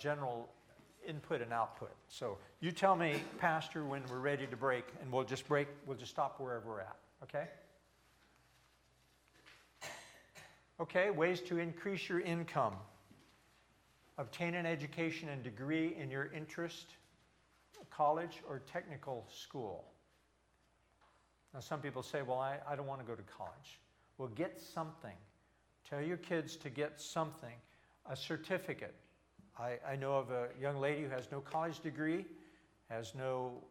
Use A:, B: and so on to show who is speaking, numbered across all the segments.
A: general input and output. So you tell me, Pastor, when we're ready to break, and we'll just stop wherever we're at, okay? Okay, ways to increase your income. Obtain an education and degree in your interest, college or technical school. Now some people say, well, I don't want to go to college. Well, get something. Tell your kids to get something, a certificate. I know of a young lady who has no college degree, has no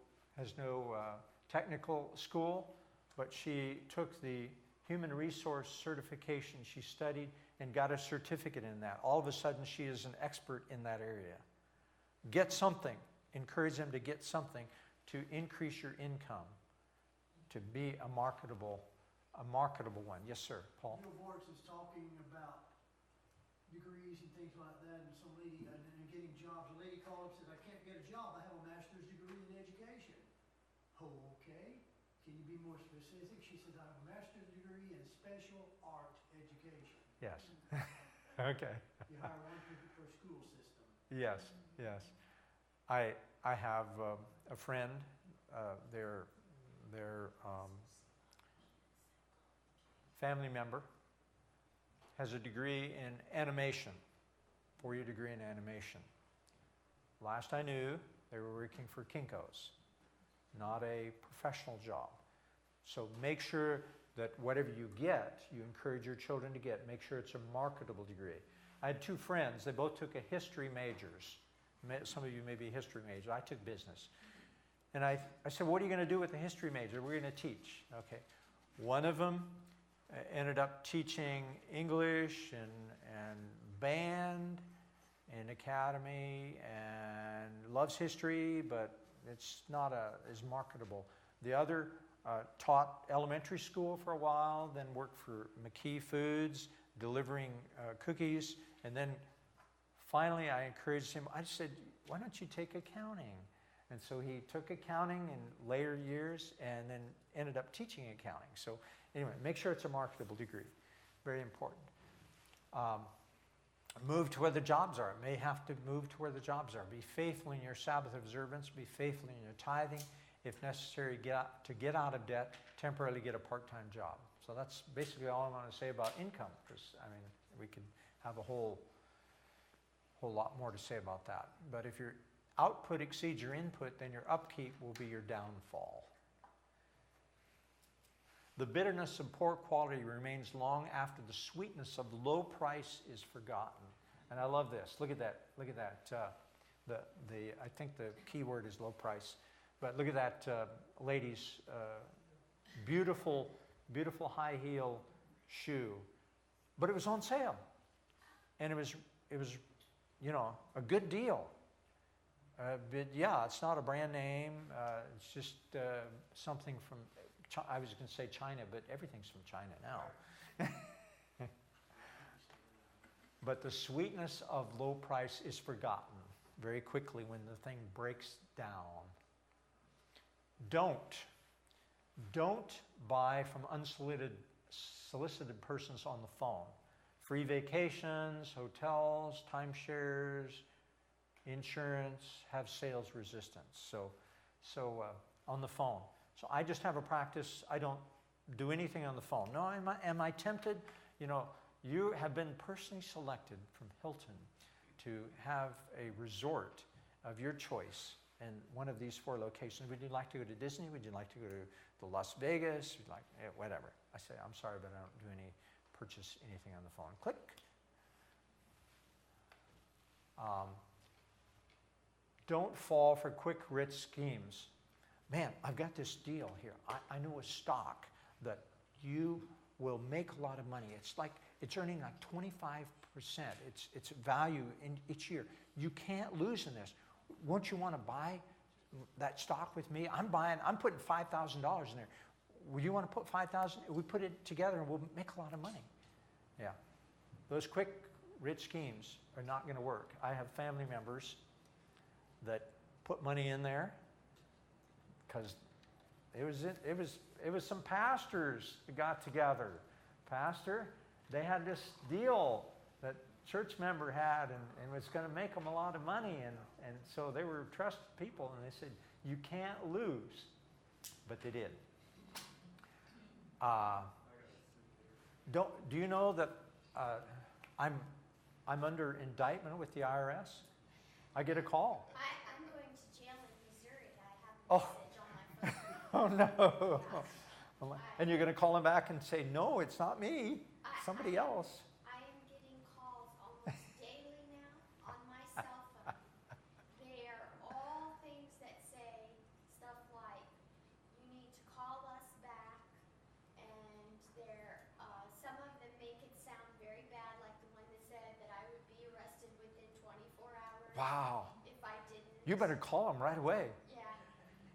A: technical school, but she took the human resource certification. She studied and got a certificate in that. All of a sudden, she is an expert in that area. Get something. Encourage them to get something to increase your income, to be a marketable one. Yes, sir, Paul.
B: Boards is talking about degrees and things like that, and some lady and getting jobs. A lady called and said, "I can't get a job. I have a master's degree in education." Okay, can you be more specific? She said, "I have a master's degree in special art education."
A: Yes. Okay.
B: You hire one people per school system.
A: Yes, yes. I have a friend. Their family member has a degree in animation, 4-year degree in animation. Last I knew, they were working for Kinko's, not a professional job. So make sure that whatever you get, you encourage your children to get. Make sure it's a marketable degree. I had 2 friends. They both took a history majors. Some of you may be history majors. I took business. And I said, what are you going to do with the history major? We're going to teach. Okay. One of them ended up teaching English and band and academy and loves history, but it's not as marketable. The other taught elementary school for a while, then worked for McKee Foods, delivering cookies, and then finally I encouraged him. I said, why don't you take accounting? And so he took accounting in later years and then ended up teaching accounting. So anyway, make sure it's a marketable degree. Very important. Move to where the jobs are. May have to move to where the jobs are. Be faithful in your Sabbath observance. Be faithful in your tithing. If necessary, to get out of debt, temporarily get a part-time job. So that's basically all I want to say about income. Because I mean, we could have a whole lot more to say about that. But if your output exceeds your input, then your upkeep will be your downfall. The bitterness of poor quality remains long after the sweetness of low price is forgotten. And I love this. Look at that. Look at that. I think the key word is low price. But look at that lady's beautiful, beautiful high heel shoe. But it was on sale. And it was a good deal. But yeah, it's not a brand name. It's just something from, I was going to say China, but everything's from China now. But the sweetness of low price is forgotten very quickly when the thing breaks down. Don't buy from unsolicited persons on the phone. Free vacations, hotels, timeshares, insurance have sales resistance. So on the phone. So I just have a practice. I don't do anything on the phone. No, am I tempted? You have been personally selected from Hilton to have a resort of your choice in one of these 4 locations. Would you like to go to Disney? Would you like to go to Las Vegas? Would you like whatever? I say, I'm sorry, but I don't do purchase anything on the phone. Click. Don't fall for quick, rich schemes. Man, I've got this deal here. I know a stock that you will make a lot of money. It's earning like 25%. It's value in each year. You can't lose in this. Won't you want to buy that stock with me? I'm putting $5,000 in there. Would you want to put $5,000? We put it together and we'll make a lot of money. Yeah. Those quick, rich schemes are not going to work. I have family members that put money in there because it was some pastors that got together. Pastor, they had this deal that church member had, and was going to make them a lot of money. And so they were trusted people, and they said, you can't lose. But they did. Do you know that I'm under indictment with the IRS? I get a call.
C: I'm going to jail in Missouri. I have a message on my phone.
A: Oh no. And you're going to call him back and say, no, it's not me. Somebody else.
C: I am getting calls almost daily now on my cell phone. They are all things that say stuff like, you need to call us back, and some of them make it sound very bad, like the one that said that I would be arrested within 24 hours.
A: Wow.
C: If I didn't.
A: You better call him right away.
C: Yeah.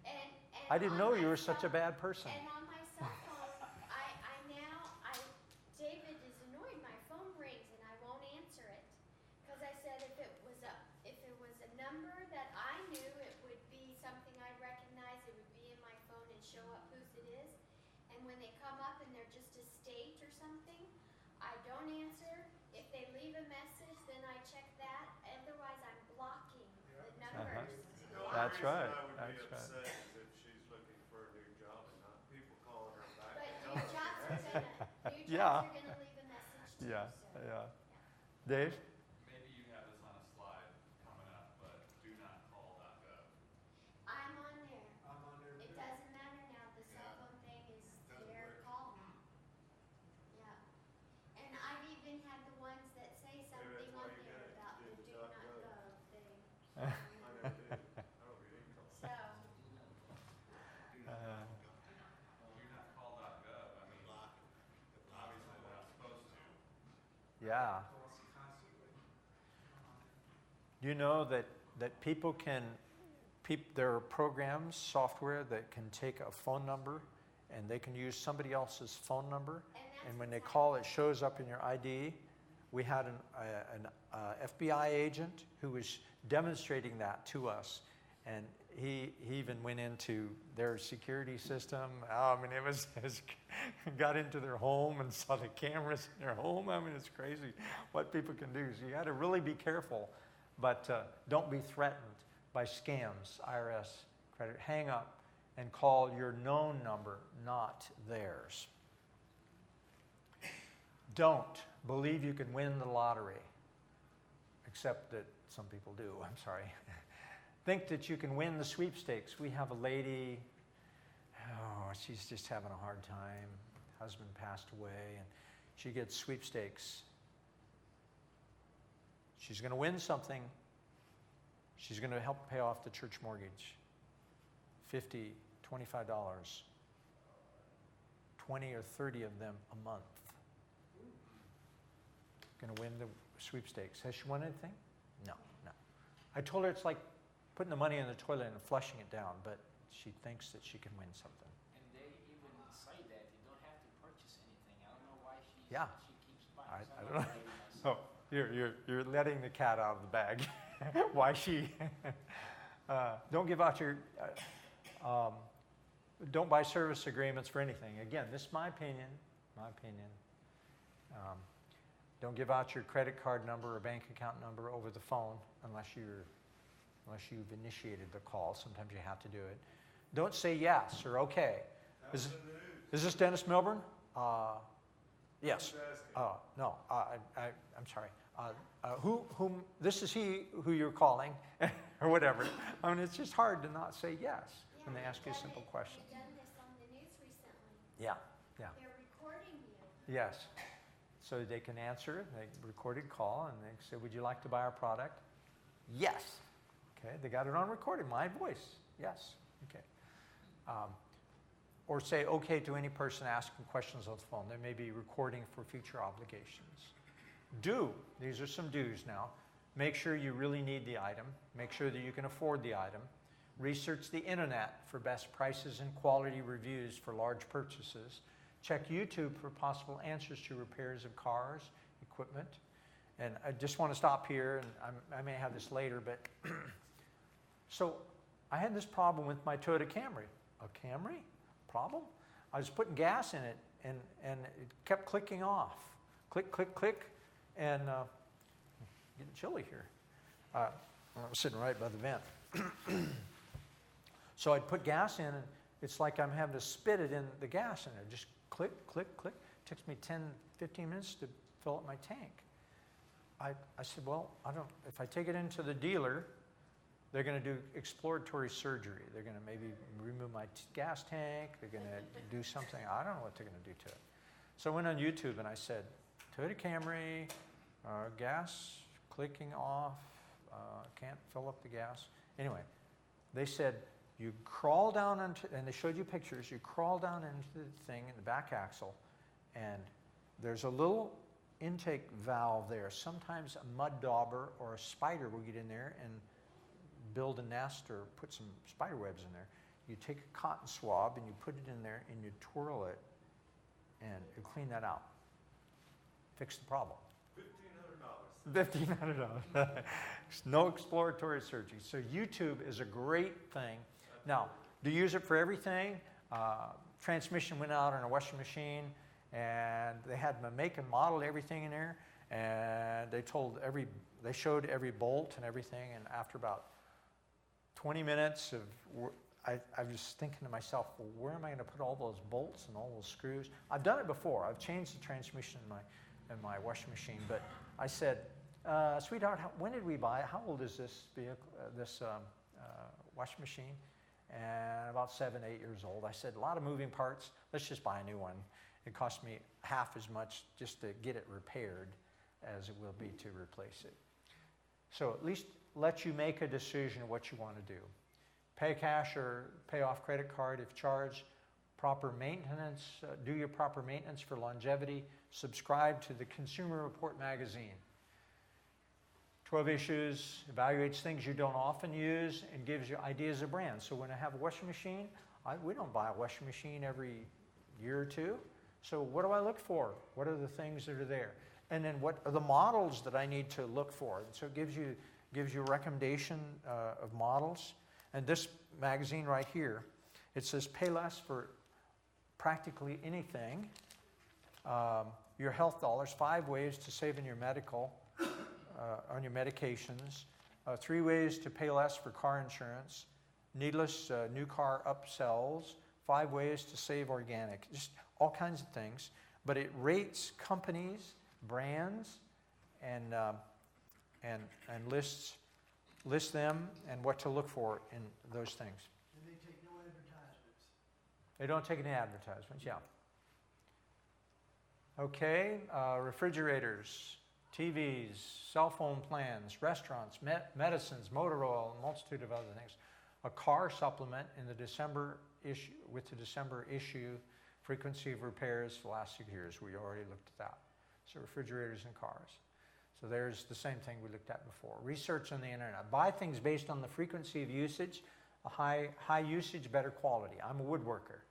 C: And
A: I didn't know you were such a bad person.
C: And on my cell phone, David is annoyed. My phone rings and I won't answer it because I said if it was a number that I knew, it would be something I'd recognize. It would be in my phone and show up whose it is. And when they come up and they're just a state or something, I don't answer. If they leave a message, then I check that. Otherwise, I'm blocking the numbers.
A: That's right.
D: I would be upset is if she's looking for a new job and not people calling her back.
C: But new jobs are gonna
A: Yeah.
C: leave a message too.
A: Yeah,
C: So.
A: yeah. Dave?
E: Maybe you have this on a slide coming up, but do not call.gov.
C: I'm on there.
B: I'm on there
C: It
B: too.
C: doesn't matter now. The cell phone thing is
D: Doesn't
C: there.
D: work.
C: Call me. Yeah. And I've even had the ones that say something
D: that's why
C: on
D: you
C: there
D: gotta
C: about the
D: do the
C: do not
D: .gov.
C: go thing.
D: I never did. I don't get any calls.
C: So,
E: Do not call.gov. I mean, obviously we're not supposed to.
A: Yeah. Do you know that people can, there are programs, software that can take a phone number and they can use somebody else's phone number, and when they call, it shows up in your ID. We had an FBI agent who was demonstrating that to us, and he even went into their security system. I mean, it was got into their home and saw the cameras in their home. I mean, it's crazy what people can do. So you got to really be careful, but don't be threatened by scams, IRS, credit. Hang up and call your known number, not theirs. Don't believe you can win the lottery, except that some people do. I'm sorry. Think that you can win the sweepstakes. We have a lady, she's just having a hard time. Husband passed away, and she gets sweepstakes. She's going to win something. She's going to help pay off the church mortgage. $50, $25, 20 or 30 of them a month. Going to win the sweepstakes. Has she won anything? No. I told her it's like putting the money in the toilet and flushing it down, but she thinks that she can win something.
F: And they even say that you don't have to purchase anything. I don't know why she keeps buying.
A: I don't know. You're letting the cat out of the bag. Why she? Don't give out your. Don't buy service agreements for anything. Again, this is my opinion. Don't give out your credit card number or bank account number over the phone unless you've initiated the call. Sometimes you have to do it. Don't say yes or okay. Is this Dennis Millburn? Yes. No. I'm sorry. This is he who you're calling, or whatever. I mean, it's just hard to not say yes when they ask you a simple question.
C: They've done this on the news recently.
A: Yeah.
C: They're recording you.
A: Yes. So they can answer, they recorded call, and they say, would you like to buy our product? Yes. Okay, they got it on recording, my voice. Yes. Okay. Or say okay to any person asking questions on the phone. They may be recording for future obligations. These are some do's now. Make sure you really need the item. Make sure that you can afford the item. Research the internet for best prices and quality reviews for large purchases. Check YouTube for possible answers to repairs of cars, equipment. And I just want to stop here, and I may have this later, but so I had this problem with my Toyota Camry. A Camry? Problem? I was putting gas in it, and it kept clicking off. Click, click, click. And getting chilly here. I was sitting right by the vent. So I'd put gas in, and it's like I'm having to spit it in the gas in there. Just click, click, click. It takes me 10, 15 minutes to fill up my tank. I said, well, if I take it into the dealer, they're going to do exploratory surgery. They're going to maybe remove my gas tank. They're going to do something. I don't know what they're going to do to it. So I went on YouTube and I said, Toyota Camry, gas clicking off, can't fill up the gas. Anyway, they said, you crawl down into, and they showed you pictures, you crawl down into the thing in the back axle, and there's a little intake valve there. Sometimes a mud dauber or a spider will get in there and build a nest or put some spider webs in there. You take a cotton swab and you put it in there and you twirl it and you clean that out. Fix the problem. $1,500. No exploratory surgery. So YouTube is a great thing. Now, do you use it for everything? Transmission went out on a washing machine, and they had my make and model, everything in there, and they showed every bolt and everything. And after about 20 minutes of, I was thinking to myself, well, where am I going to put all those bolts and all those screws? I've done it before. I've changed the transmission in my washing machine, but I said, sweetheart, when did we buy it? How old is this vehicle, washing machine? And about 7, 8 years old. I said, a lot of moving parts. Let's just buy a new one. It cost me half as much just to get it repaired as it will be to replace it. So at least let you make a decision of what you want to do. Pay cash or pay off credit card if charged. Proper maintenance. Do your proper maintenance for longevity. Subscribe to the Consumer Report magazine. 12 issues, evaluates things you don't often use, and gives you ideas of brands. So when I have a washing machine, we don't buy a washing machine every year or two. So what do I look for? What are the things that are there? And then what are the models that I need to look for? And so it gives you a recommendation of models. And this magazine right here, it says pay less for practically anything. Your health dollars, 5 ways to save in your medical. On your medications, 3 ways to pay less for car insurance, needless new car upsells, 5 ways to save organic, just all kinds of things. But it rates companies, brands, and lists them and what to look for in those things.
B: And they take no advertisements.
A: They don't take any advertisements, yeah. Okay, refrigerators, TVs, cell phone plans, restaurants, medicines, motor oil, a multitude of other things. A car supplement in the December issue, with the December issue, frequency of repairs for the last 6 years. We already looked at that. So refrigerators and cars. So there's the same thing we looked at before. Research on the internet. Buy things based on the frequency of usage, a high usage, better quality. I'm a woodworker.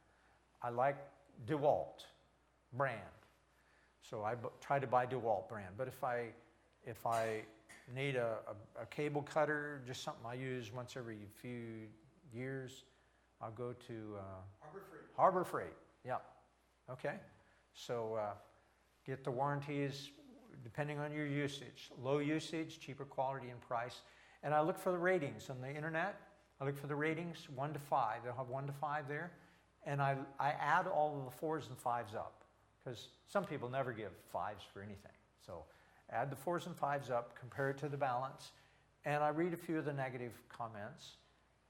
A: I like DeWalt brand. So I try to buy DeWalt brand. But if I need a cable cutter, just something I use once every few years, I'll go to Harbor Freight. Yeah. Okay. So get the warranties depending on your usage. Low usage, cheaper quality and price. And I look for the ratings on the internet. I look for the ratings 1 to 5. They'll have 1 to 5 there. And I add all of the 4s and 5s up. Because some people never give 5s for anything. So add the 4s and 5s up, compare it to the balance, and I read a few of the negative comments,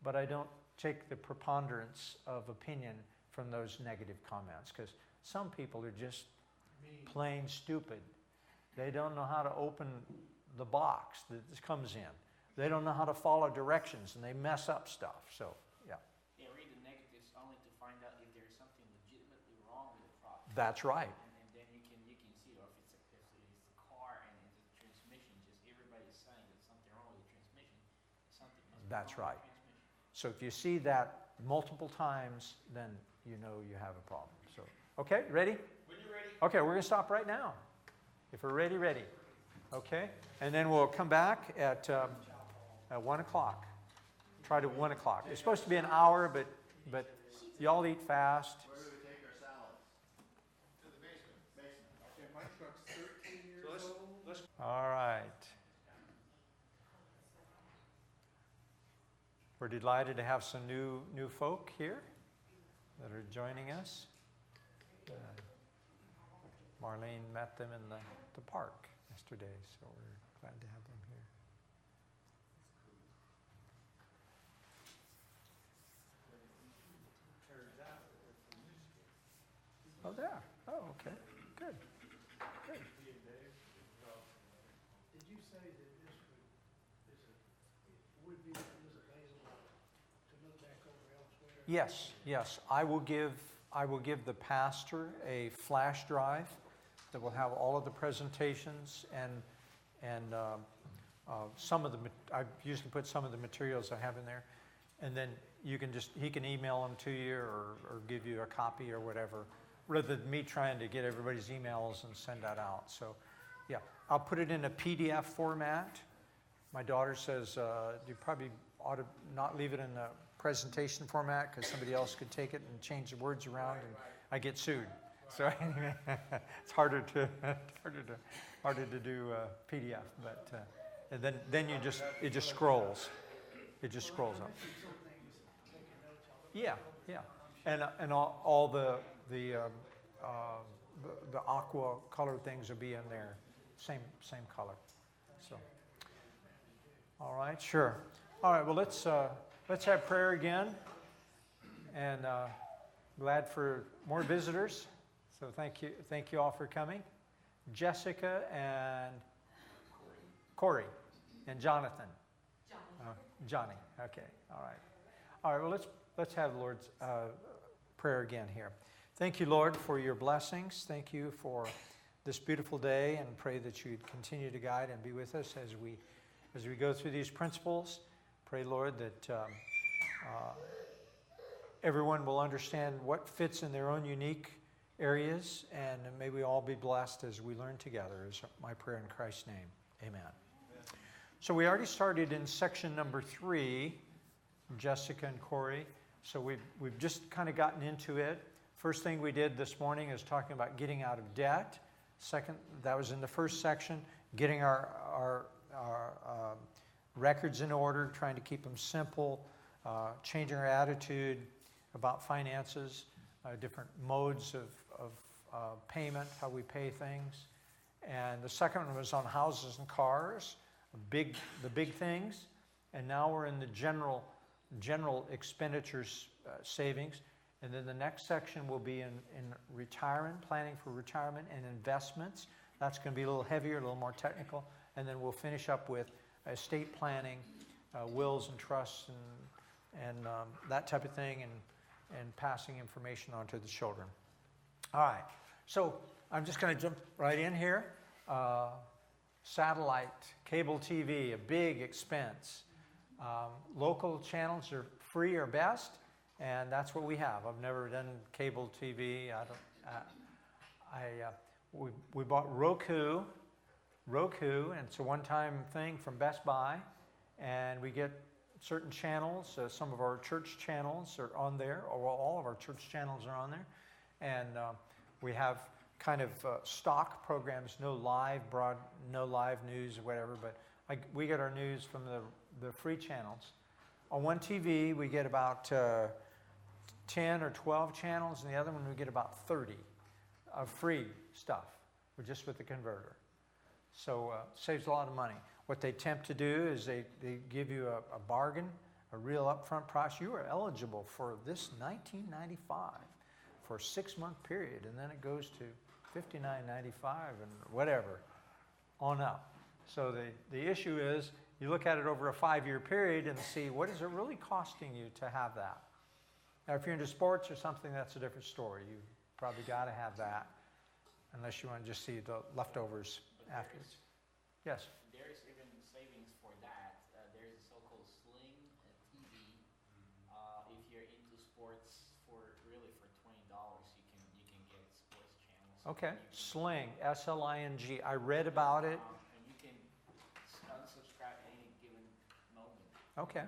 A: but I don't take the preponderance of opinion from those negative comments, because some people are just plain stupid. They don't know how to open the box that this comes in. They don't know how to follow directions, and they mess up stuff. So, yeah.
F: Yeah, read the negatives only to find out if there's something legitimately wrong with the product.
A: That's right.
F: And then you can see, or if it's a car and it's a transmission, just everybody's saying there's something wrong with the transmission. Something must be
A: That's
F: wrong
A: right.
F: with the transmission.
A: So if you see that multiple times, then you know you have a problem. So, okay, ready?
F: When you're ready.
A: Okay, we're going to stop right now. If we're ready, ready. Okay, and then we'll come back at 1 o'clock. Try to 1 o'clock. It's supposed to be an hour, but y'all eat fast.
G: Where do we take our salads? To the basement. Okay, my truck's 13 years old.
A: All right. We're delighted to have some new folk here that are joining us. Marlene met them in the park yesterday, so we're glad to have them here. Oh, there. Oh, okay. Good. Good.
B: Did you say that this would be available to move back over elsewhere?
A: Yes, yes. I will give the pastor a flash drive that will have all of the presentations and some of the. I usually put some of the materials I have in there, and then he can email them to you or give you a copy or whatever, rather than me trying to get everybody's emails and send that out. So, yeah, I'll put it in a PDF format. My daughter says you probably ought to not leave it in the presentation format because somebody else could take it and change the words around and I get sued. So anyway, it's harder to do PDF, but and then it just scrolls. It just scrolls up. Yeah, yeah, and all the aqua color things will be in there, same color. So, all right, sure. All right, well let's have prayer again, and glad for more visitors. So thank you all for coming, Jessica and Corey and Jonathan. Johnny. Okay. All right. Well, let's have the Lord's prayer again here. Thank you, Lord, for your blessings. Thank you for this beautiful day, and pray that you'd continue to guide and be with us as we go through these principles. Pray, Lord, that everyone will understand what fits in their own unique areas, and may we all be blessed as we learn together, is my prayer in Christ's name. Amen. So we already started in section number 3, Jessica and Corey. So we've just kind of gotten into it. First thing we did this morning is talking about getting out of debt. Second, that was in the first section, getting our records in order, trying to keep them simple, changing our attitude about finances, different modes of payment, how we pay things. And the second one was on houses and cars, the big things. And now we're in the general expenditures, savings. And then the next section will be in retirement, planning for retirement and investments. That's going to be a little heavier, a little more technical. And then we'll finish up with estate planning, wills and trusts and that type of thing, and passing information on to the children. All right, so I'm just going to jump right in here. Satellite, cable TV, a big expense. Local channels are free or best, and that's what we have. I've never done cable TV. We bought Roku, and it's a one-time thing from Best Buy, and we get certain channels. Some of our church channels are on there, or all of our church channels are on there, and we have kind of stock programs, no live news or whatever, but we get our news from the free channels. On one TV, we get about 10 or 12 channels, and the other one we get about 30 of free stuff, just with the converter. So saves a lot of money. What they attempt to do is they give you a bargain, a real upfront price. You are eligible for this $19.95 for a 6-month period, and then it goes to $59.95 and whatever on up. So the issue is you look at it over a 5-year period and see what is it really costing you to have that. Now, if you're into sports or something, that's a different story. You probably got to have that, unless you want to just see the leftovers afterwards. Yes?
F: There is even savings for that. There is a so-called Sling TV. If you're into sports, for $20, you can get sports channels.
A: Okay. Sling, S-L-I-N-G. I read about it.
F: And you can unsubscribe at any given moment.
A: Okay.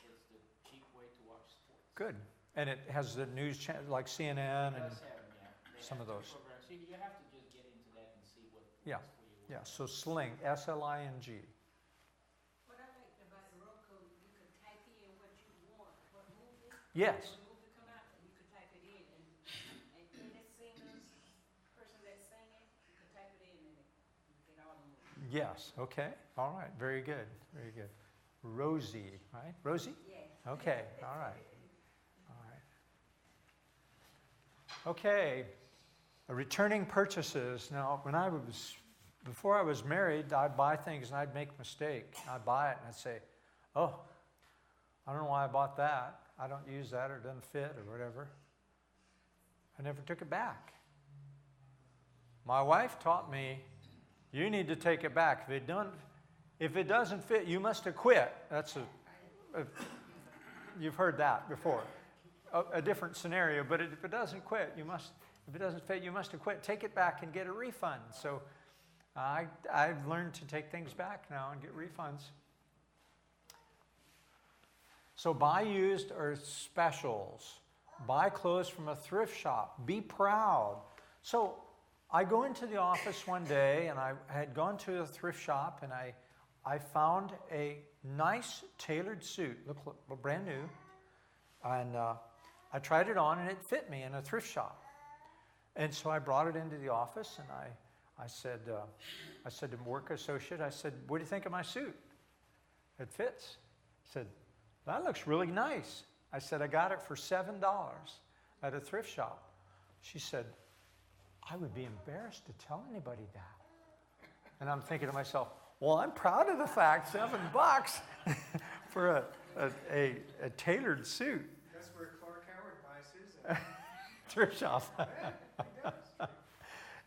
F: It's the cheap way to watch sports.
A: Good. And it has the news channel like CNN and some of those.
F: Programs. So you have to just get into that and see what
A: Yeah.
F: works for you.
A: Yeah. So Sling, S-L-I-N-G.
H: What I liked about Roku, you could type in what you
A: Yes.
H: When the movie come out, you could type it in, and in this singer's person that's singing, you can type it in, and you get all the movies.
A: Yes. Okay. All right. Very good. Very good. Rosie, right? Rosie?
H: Yes.
A: Okay. All right. All right. Okay. Returning purchases. Now, before I was married, I'd buy things and I'd make a mistake. I'd buy it and I'd say, oh, I don't know why I bought that. I don't use that or it doesn't fit or whatever. I never took it back. My wife taught me, you need to take it back. If it doesn't fit, you must have quit. You've heard that before. A different scenario, but if it doesn't fit, you must have quit. Take it back and get a refund. So I've learned to take things back now and get refunds. So buy used or specials. Buy clothes from a thrift shop. Be proud. So I go into the office one day, and I had gone to a thrift shop, and I found a nice tailored suit, looked brand new, and I tried it on, and it fit me in a thrift shop. And so I brought it into the office, and I said to the work associate, I said, what do you think of my suit? It fits. He said, that looks really nice. I said, I got it for $7 at a thrift shop. She said, I would be embarrassed to tell anybody that. And I'm thinking to myself, well, I'm proud of the fact $7 for a tailored suit.
B: That's where Clark Howard buys his.
A: Thrift shop.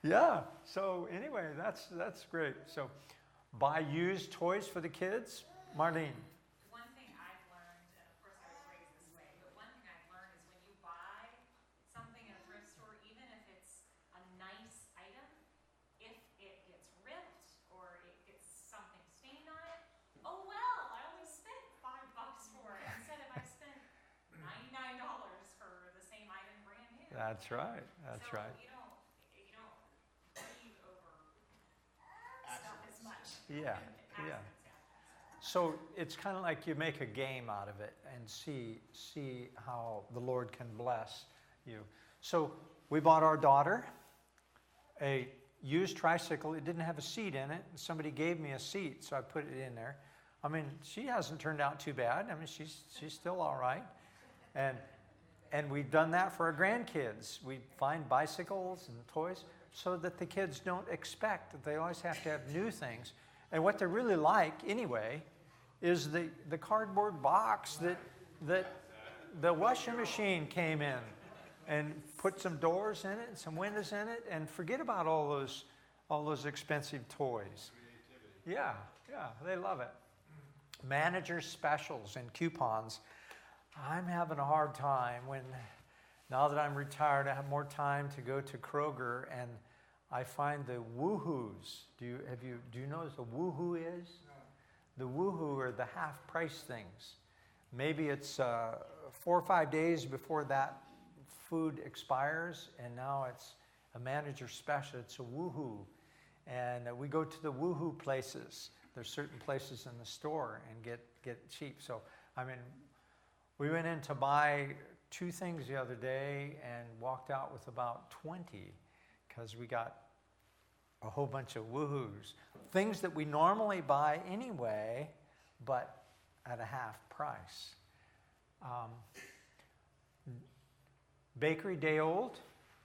A: Yeah. So anyway, that's great. So buy used toys for the kids. Marlene.
I: One thing I've learned, and of course I was raised this way, but one thing I've learned is when you buy something in a thrift store, even if it's a nice item, if it gets ripped or it gets something stained on it, oh well, I only spent $5 for it instead of I spent $99 for the same item brand new.
A: That's right. That's
I: so
A: right.
I: You don't grieve over stuff as much.
A: Yeah. Yeah. So it's kind of like you make a game out of it and see how the Lord can bless you. So we bought our daughter a used tricycle. It didn't have a seat in it. Somebody gave me a seat, so I put it in there. I mean, she hasn't turned out too bad. I mean, she's still all right. And we've done that for our grandkids. We find bicycles and toys so that the kids don't expect that they always have to have new things. And what they really like, anyway, is the cardboard box that the washing machine came in and put some doors in it and some windows in it, and forget about all those expensive toys. Yeah, they love it. Manager specials and coupons. I'm having a hard time now that I'm retired, I have more time to go to Kroger, and I find the woohoos. Do you know what a woohoo is? No. The woohoo are the half price things. Maybe it's 4 or 5 days before that food expires, and now it's a manager special. It's a woohoo. And we go to the woohoo places. There's certain places in the store and get cheap. So, I mean, we went in to buy 2 things the other day and walked out with about 20 because we got a whole bunch of woohoos. Things that we normally buy anyway, but at a half price. Bakery day old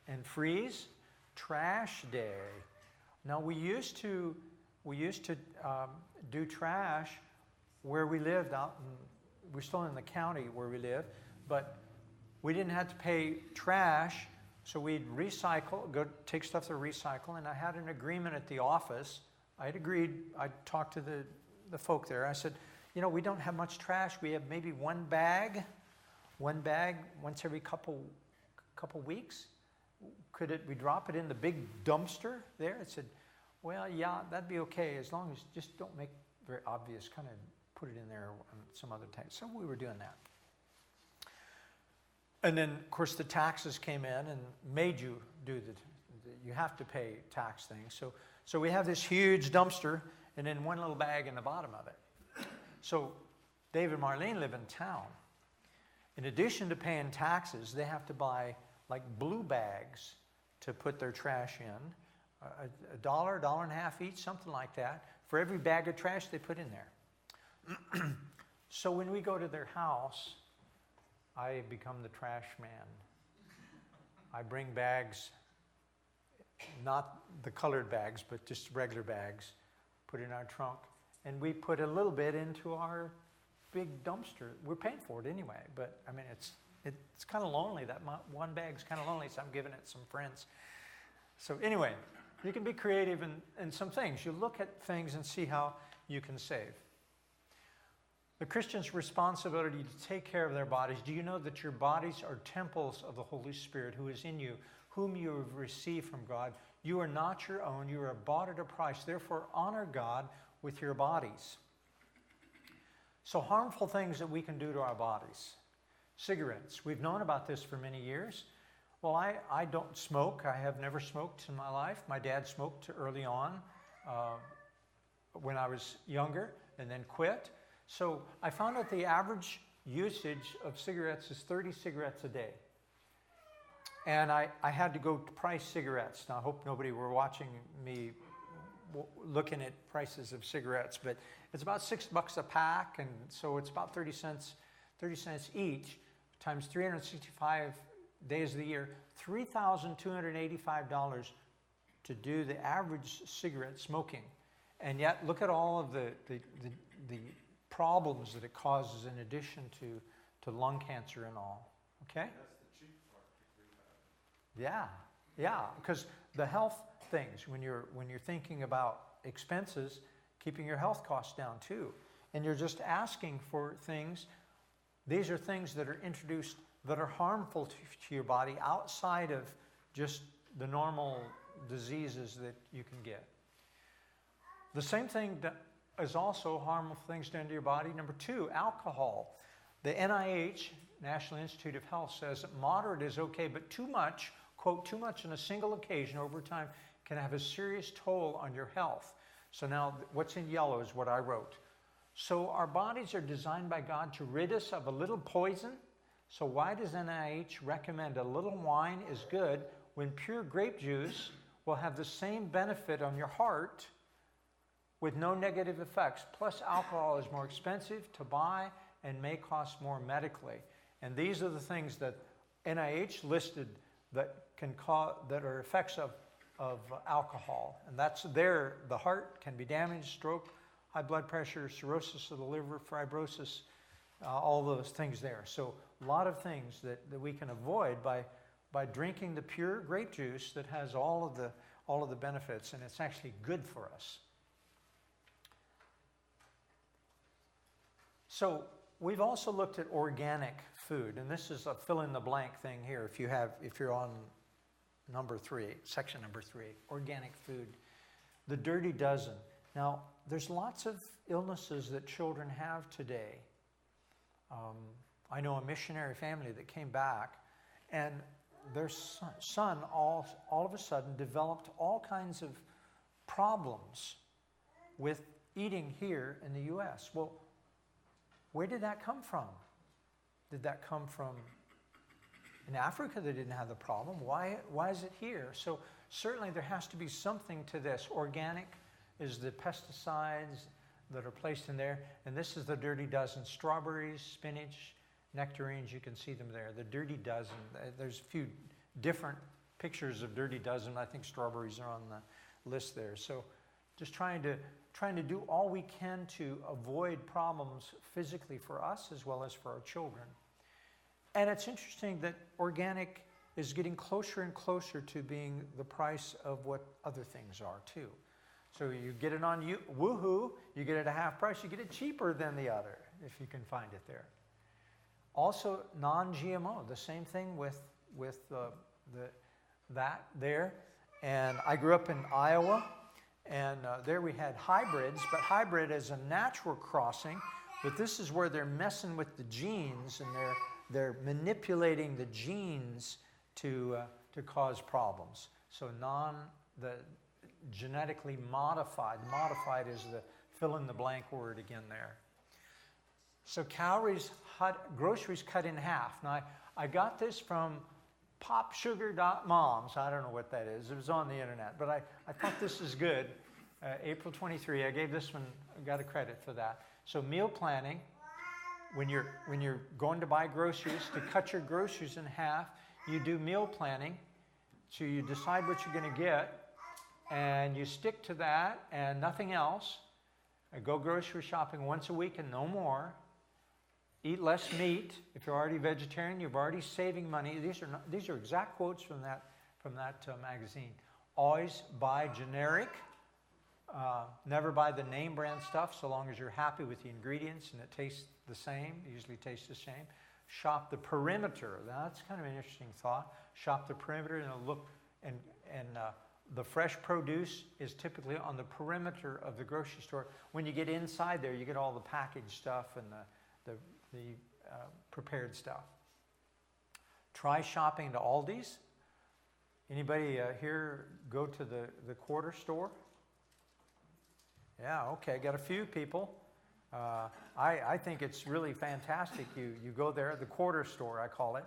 A: and freeze, trash day. Now we used to do trash where we lived we're still in the county where we live, but we didn't have to pay trash, so we'd go take stuff to recycle, and I had an agreement at the office. I'd talked to the folk there. I said, we don't have much trash. We have maybe one bag once every couple weeks. Could we drop it in the big dumpster there? I said, well, yeah, that'd be okay, as long as just don't make very obvious, kind of put it in there on some other time. So we were doing that. And then, of course, the taxes came in and made you do you have to pay tax things. So we have this huge dumpster and then one little bag in the bottom of it. So Dave and Marlene live in town. In addition to paying taxes, they have to buy like blue bags to put their trash in, $1, $1.50 each, something like that, for every bag of trash they put in there. So when we go to their house, I become the trash man. I bring bags, not the colored bags, but just regular bags, put in our trunk, and we put a little bit into our big dumpster. We're paying for it anyway, but I mean, it's kind of lonely. That one bag's kind of lonely, so I'm giving it to some friends. So anyway, you can be creative in some things. You look at things and see how you can save. The Christian's responsibility to take care of their bodies. Do you know that your bodies are temples of the Holy Spirit who is in you, whom you have received from God? You are not your own. You are bought at a price. Therefore, honor God with your bodies. So harmful things that we can do to our bodies. Cigarettes. We've known about this for many years. Well, I don't smoke. I have never smoked in my life. My dad smoked early on when I was younger and then quit. So I found out the average usage of cigarettes is 30 cigarettes a day. And I had to go to price cigarettes. Now, I hope nobody were watching me looking at prices of cigarettes, but it's about $6 a pack, and so it's about 30 cents each, times 365 days of the year, $3,285 to do the average cigarette smoking. And yet, look at all of the problems that it causes in addition to lung cancer and all. Okay?
D: That's the cheap part.
A: Yeah, because the health things, when you're thinking about expenses, keeping your health costs down too, and you're just asking for things. These are things that are introduced that are harmful to your body outside of just the normal diseases that you can get. The same thing that is also harmful things done to your body. Number 2, alcohol. The NIH, National Institute of Health, says that moderate is okay, but too much, quote, too much on a single occasion over time can have a serious toll on your health. So now what's in yellow is what I wrote. So our bodies are designed by God to rid us of a little poison. So why does NIH recommend a little wine is good when pure grape juice will have the same benefit on your heart with no negative effects? Plus, alcohol is more expensive to buy and may cost more medically. And these are the things that NIH listed that can cause, that are effects of alcohol. And that's there. The heart can be damaged, stroke, high blood pressure, cirrhosis of the liver, fibrosis, all those things there. So a lot of things that we can avoid by drinking the pure grape juice that has all of the benefits, and it's actually good for us. So we've also looked at organic food, and this is a fill-in-the-blank thing here. If you're on number 3, section number 3, organic food, the dirty dozen. Now, there's lots of illnesses that children have today. I know a missionary family that came back, and their son all of a sudden developed all kinds of problems with eating here in the U.S. Well, where did that come from? Did that come from in Africa? They didn't have the problem. Why is it here? So certainly there has to be something to this. Organic is the pesticides that are placed in there. And this is the dirty dozen. Strawberries, spinach, nectarines, you can see them there. The dirty dozen. There's a few different pictures of dirty dozen. I think strawberries are on the list there. So just trying to do all we can to avoid problems physically for us as well as for our children. And it's interesting that organic is getting closer and closer to being the price of what other things are too. So you get it on Woohoo, you get it at half price, you get it cheaper than the other if you can find it there. Also non-GMO, the same thing with that there. And I grew up in Iowa. And there we had hybrids, but hybrid is a natural crossing. But this is where they're messing with the genes, and they're manipulating the genes to cause problems. So the genetically modified. Modified is the fill in the blank word again there. So groceries cut in half. Now, I got this from popsugar.moms. I don't know what that is. It was on the internet. But I thought this is good. April 23, I gave this one, got a credit for that. So meal planning, when you're going to buy groceries, to cut your groceries in half, you do meal planning. So you decide what you're going to get, and you stick to that and nothing else. Go grocery shopping once a week and no more. Eat less meat. If you're already vegetarian, you're already saving money. These are exact quotes from that magazine. Always buy generic. Never buy the name brand stuff so long as you're happy with the ingredients and it tastes the same. It usually tastes the same. Shop the perimeter. That's kind of an interesting thought. Shop the perimeter and look, and the fresh produce is typically on the perimeter of the grocery store. When you get inside there, you get all the packaged stuff and the prepared stuff. Try shopping to Aldi's. Anybody here go to the quarter store? Yeah, okay, got a few people. I think it's really fantastic. You go there, the quarter store I call it,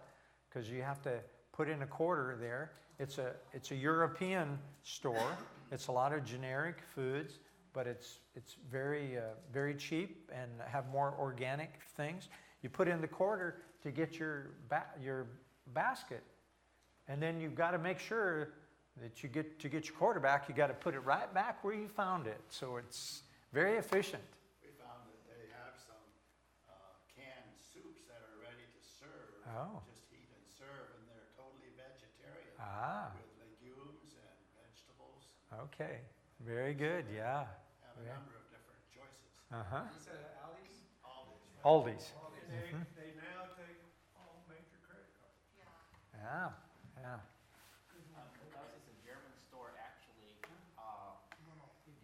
A: because you have to put in a quarter there. It's a European store. It's a lot of generic foods, but it's very very cheap and have more organic things. You put in the quarter to get your basket, and then you've got to make sure that you get your quarter back. You got to put it right back where you found it. So it's very efficient.
G: We found that they have some canned soups that are ready to serve.
A: Oh.
G: Just heat and serve, and they're totally vegetarian.
A: Ah.
G: With legumes and vegetables.
A: Okay. Very good. Yeah.
G: Have a number of different choices.
A: Uh-huh.
D: You said Aldi's?
G: Aldi's.
A: Aldi's.
D: And they now take all major credit cards.
A: Yeah. Yeah.
F: Because it's a German store, actually,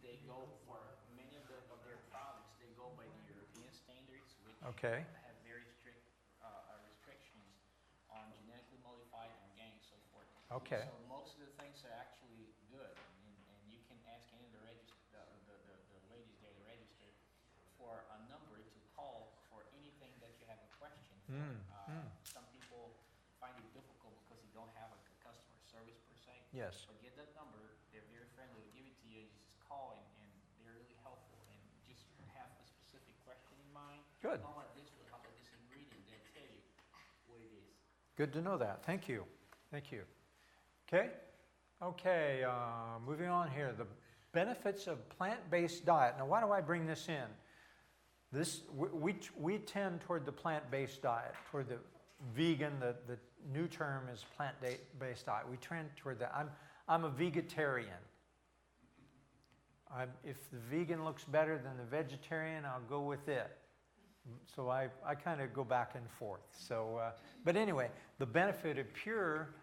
F: they go for many of their products, they go by the European standards, which
A: Okay.
F: have very strict restrictions on genetically modified and organic, so forth.
A: Okay.
F: So most of the things are actually good, and you can ask any of the ladies there to register for a number to call for anything that you have a question for. Some people find it difficult because you don't have a customer service per se.
A: Yes.
F: But get that number, they're very friendly, they'll give it to you, you just call and they're really helpful. And just have a specific question in mind.
A: Good.
F: How about this one, how about this ingredient, they'll tell you what it is.
A: Good to know that. Thank you. Thank you. Okay. Okay. Moving on here. The benefits of plant-based diet. Now, why do I bring this in? We tend toward the plant-based diet, toward the vegan. The new term is plant-based diet. We trend toward that. I'm a vegetarian. If the vegan looks better than the vegetarian, I'll go with it. So I kind of go back and forth. So, but anyway, the benefit of pure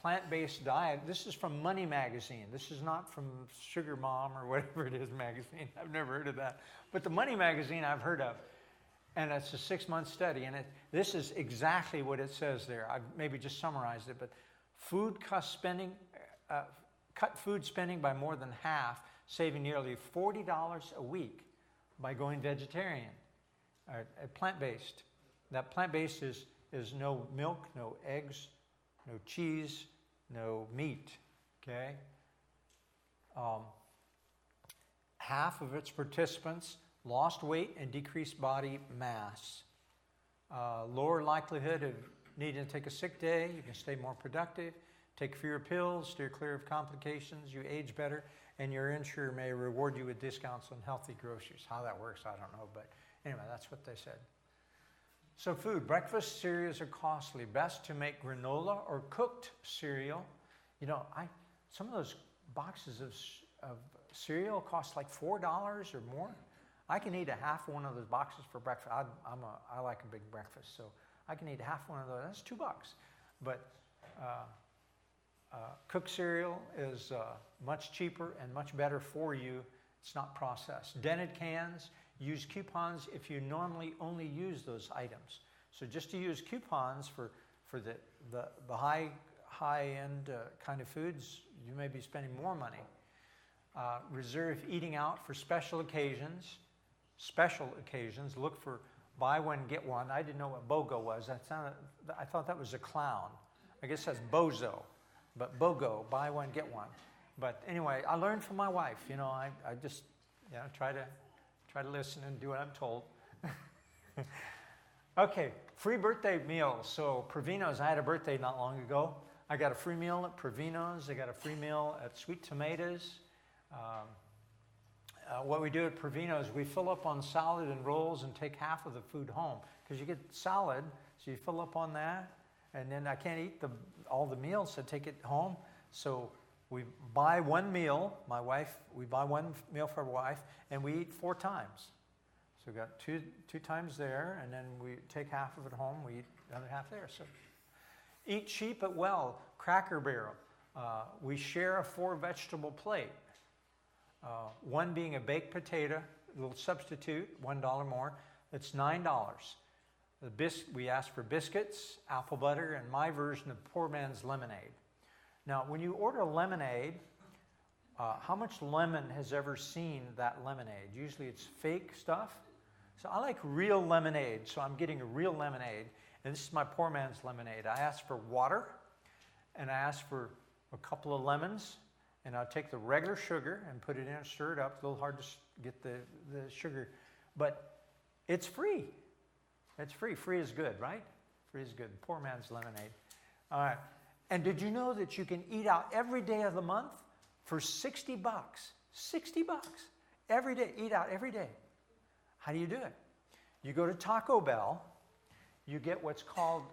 A: plant-based diet. This is from Money Magazine. This is not from Sugar Mom or whatever it is magazine. I've never heard of that. But the Money Magazine I've heard of. And it's a 6-month study. And this is exactly what it says there. I've maybe just summarized it. But cut food spending by more than half, saving nearly $40 a week by going vegetarian. Plant-based. That plant-based is no milk, no eggs, no cheese, no meat. Okay? Half of its participants lost weight and decreased body mass. Lower likelihood of needing to take a sick day. You can stay more productive. Take fewer pills. Steer clear of complications. You age better. And your insurer may reward you with discounts on healthy groceries. How that works, I don't know. But anyway, that's what they said. So food. Breakfast cereals are costly. Best to make granola or cooked cereal. You know, some of those boxes of cereal cost like $4 or more. I can eat a half one of those boxes for breakfast. I like a big breakfast, so I can eat half one of those. That's $2. But cooked cereal is much cheaper and much better for you. It's not processed. Dented cans. Use coupons if you normally only use those items. So just to use coupons for the high-end kind of foods, you may be spending more money. Reserve eating out for special occasions. Look for buy one, get one. I didn't know what BOGO was. I thought that was a clown. I guess that's bozo, but BOGO, buy one, get one. But anyway, I learned from my wife. You know, I just try to listen and do what I'm told. Okay, free birthday meals. So Provino's, I had a birthday not long ago. I got a free meal at Provino's. I got a free meal at Sweet Tomatoes. What we do at Provino's, we fill up on salad and rolls and take half of the food home. Because you get salad, so you fill up on that. And then I can't eat all the meals, so take it home. So we buy one meal, we buy one meal for our wife, and we eat 4 times. So we got two times there, and then we take half of it home, we eat the other half there. So eat cheap but well, Cracker Barrel. We share a 4-vegetable plate. One being a baked potato, a little substitute, $1 more. It's $9. We ask for biscuits, apple butter, and my version of poor man's lemonade. Now, when you order lemonade, how much lemon has ever seen that lemonade? Usually it's fake stuff. So I like real lemonade, so I'm getting a real lemonade. And this is my poor man's lemonade. I ask for water, and I ask for a couple of lemons, and I'll take the regular sugar and put it in and stir it up. It's a little hard to get the sugar, but it's free. It's free. Free is good, right? Free is good. Poor man's lemonade. All right. And did you know that you can eat out every day of the month for $60? $60. Every day. Eat out every day. How do you do it? You go to Taco Bell. You get what's called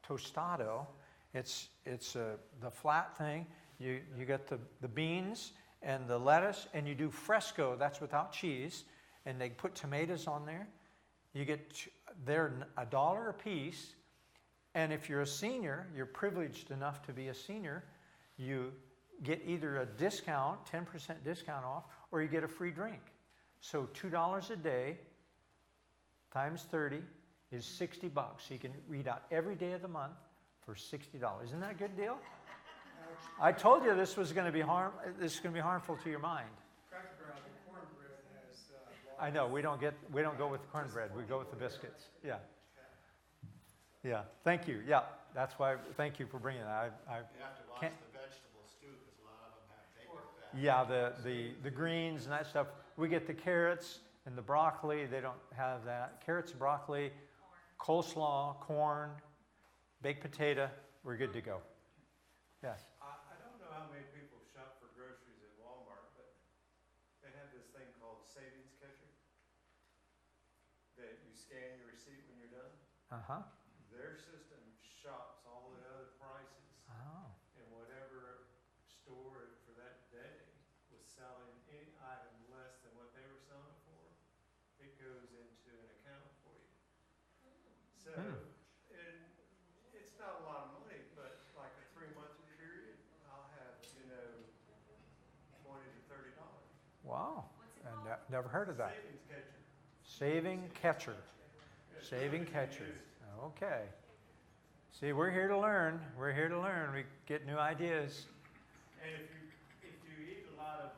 A: tostado. It's the flat thing. You get the beans and the lettuce, and you do fresco. That's without cheese. And they put tomatoes on there. You get, they're $1 a piece. And if you're a senior, you're privileged enough to be a senior, you get either a discount, 10% discount off, or you get a free drink. So $2 a day times 30 is $60. So you can eat out every day of the month for $60. Isn't that a good deal? I told you this was going to be harmful to your mind.
B: Cracker Barrel, the cornbread has.
A: I know we don't go with cornbread. We go with the biscuits. Yeah. Yeah. Thank you. Yeah. That's why. Thank you for bringing that.
G: You have to watch the vegetables too, because a lot of them have bacon fat.
A: Yeah. The greens and that stuff. We get the carrots and the broccoli. They don't have that. Carrots, broccoli, coleslaw, corn, baked potato. We're good to go. Yes.
D: I don't know how many people shop for groceries at Walmart, but they have this thing called savings catcher that you scan your receipt when you're done.
A: Uh-huh.
D: Their system shops all the other prices.
A: Oh.
D: And whatever store for that day was selling any item less than what they were selling it for, it goes into an account for you. So, and it's not a lot of money, but like a 3-month period, I'll have, $20 to $30.
A: Wow.
I: What's it
A: I
I: called?
A: never heard of that.
D: Savings catcher.
A: Saving catcher. Saving catcher. Okay. See, we're here to learn. We're here to learn. We get new ideas.
D: And if you eat a lot of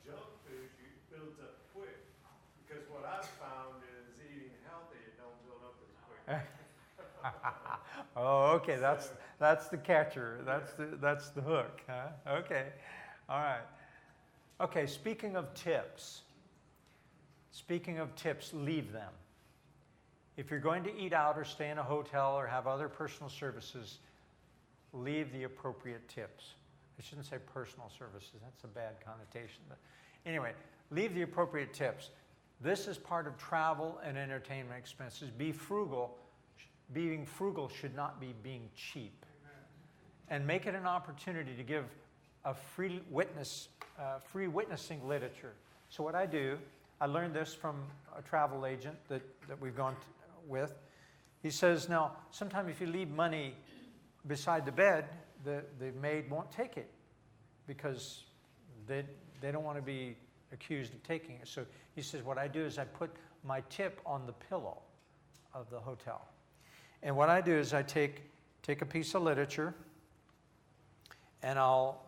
D: junk food, it builds up quick. Because what I've found is eating healthy, it don't build up as quick.
A: Oh, okay. That's the catcher. That's the hook. Huh? Okay. All right. Okay. Speaking of tips, leave them. If you're going to eat out or stay in a hotel or have other personal services, leave the appropriate tips. I shouldn't say personal services. That's a bad connotation. But anyway, leave the appropriate tips. This is part of travel and entertainment expenses. Be frugal. Being frugal should not be being cheap. And make it an opportunity to give a free witnessing literature. So what I do, I learned this from a travel agent that we've gone with. He says, now, sometimes if you leave money beside the bed, the maid won't take it because they don't want to be accused of taking it. So he says, what I do is I put my tip on the pillow of the hotel. And what I do is I take a piece of literature and I'll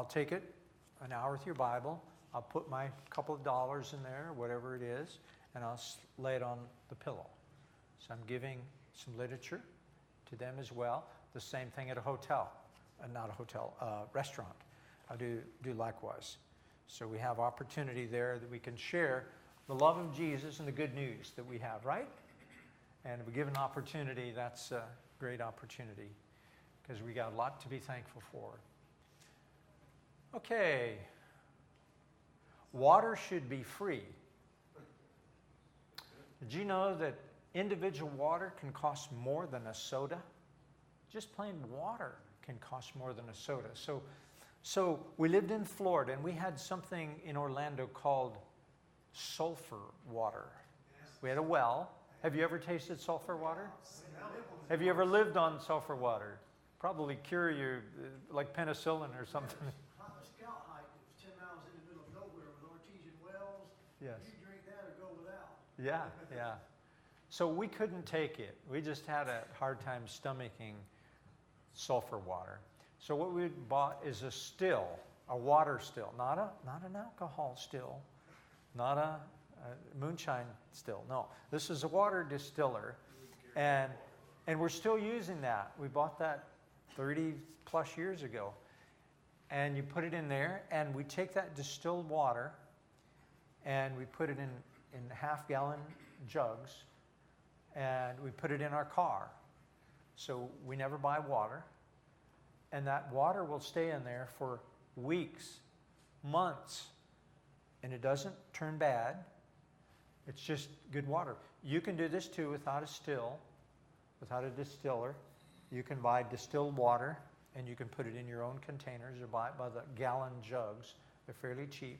A: take it, an hour with your Bible. I'll put my couple of dollars in there, whatever it is, and I'll lay it on the pillow. So I'm giving some literature to them as well. The same thing at a hotel, not a hotel, restaurant. I do likewise. So we have opportunity there that we can share the love of Jesus and the good news that we have, right? And if we give an opportunity, that's a great opportunity because we got a lot to be thankful for. Okay. Water should be free. Did you know that individual water can cost more than a soda? Just plain water can cost more than a soda. So we lived in Florida, and we had something in Orlando called sulfur water. We had a well. Have you ever tasted sulfur water? Have you ever lived on sulfur water? Probably cure you like penicillin or something.
B: A scout hike that was 10 miles in the middle of nowhere with artesian wells.
A: Yes.
B: You drink that or go without.
A: Yeah. So we couldn't take it. We just had a hard time stomaching sulfur water. So what we bought is a still, a water still, not an alcohol still, not a moonshine still. No, this is a water distiller, and we're still using that. We bought that 30 plus years ago, and you put it in there, and we take that distilled water, and we put it in half-gallon jugs, and we put it in our car. So we never buy water. And that water will stay in there for weeks, months, and it doesn't turn bad. It's just good water. You can do this too without a still, without a distiller. You can buy distilled water, and you can put it in your own containers or buy it by the gallon jugs. They're fairly cheap,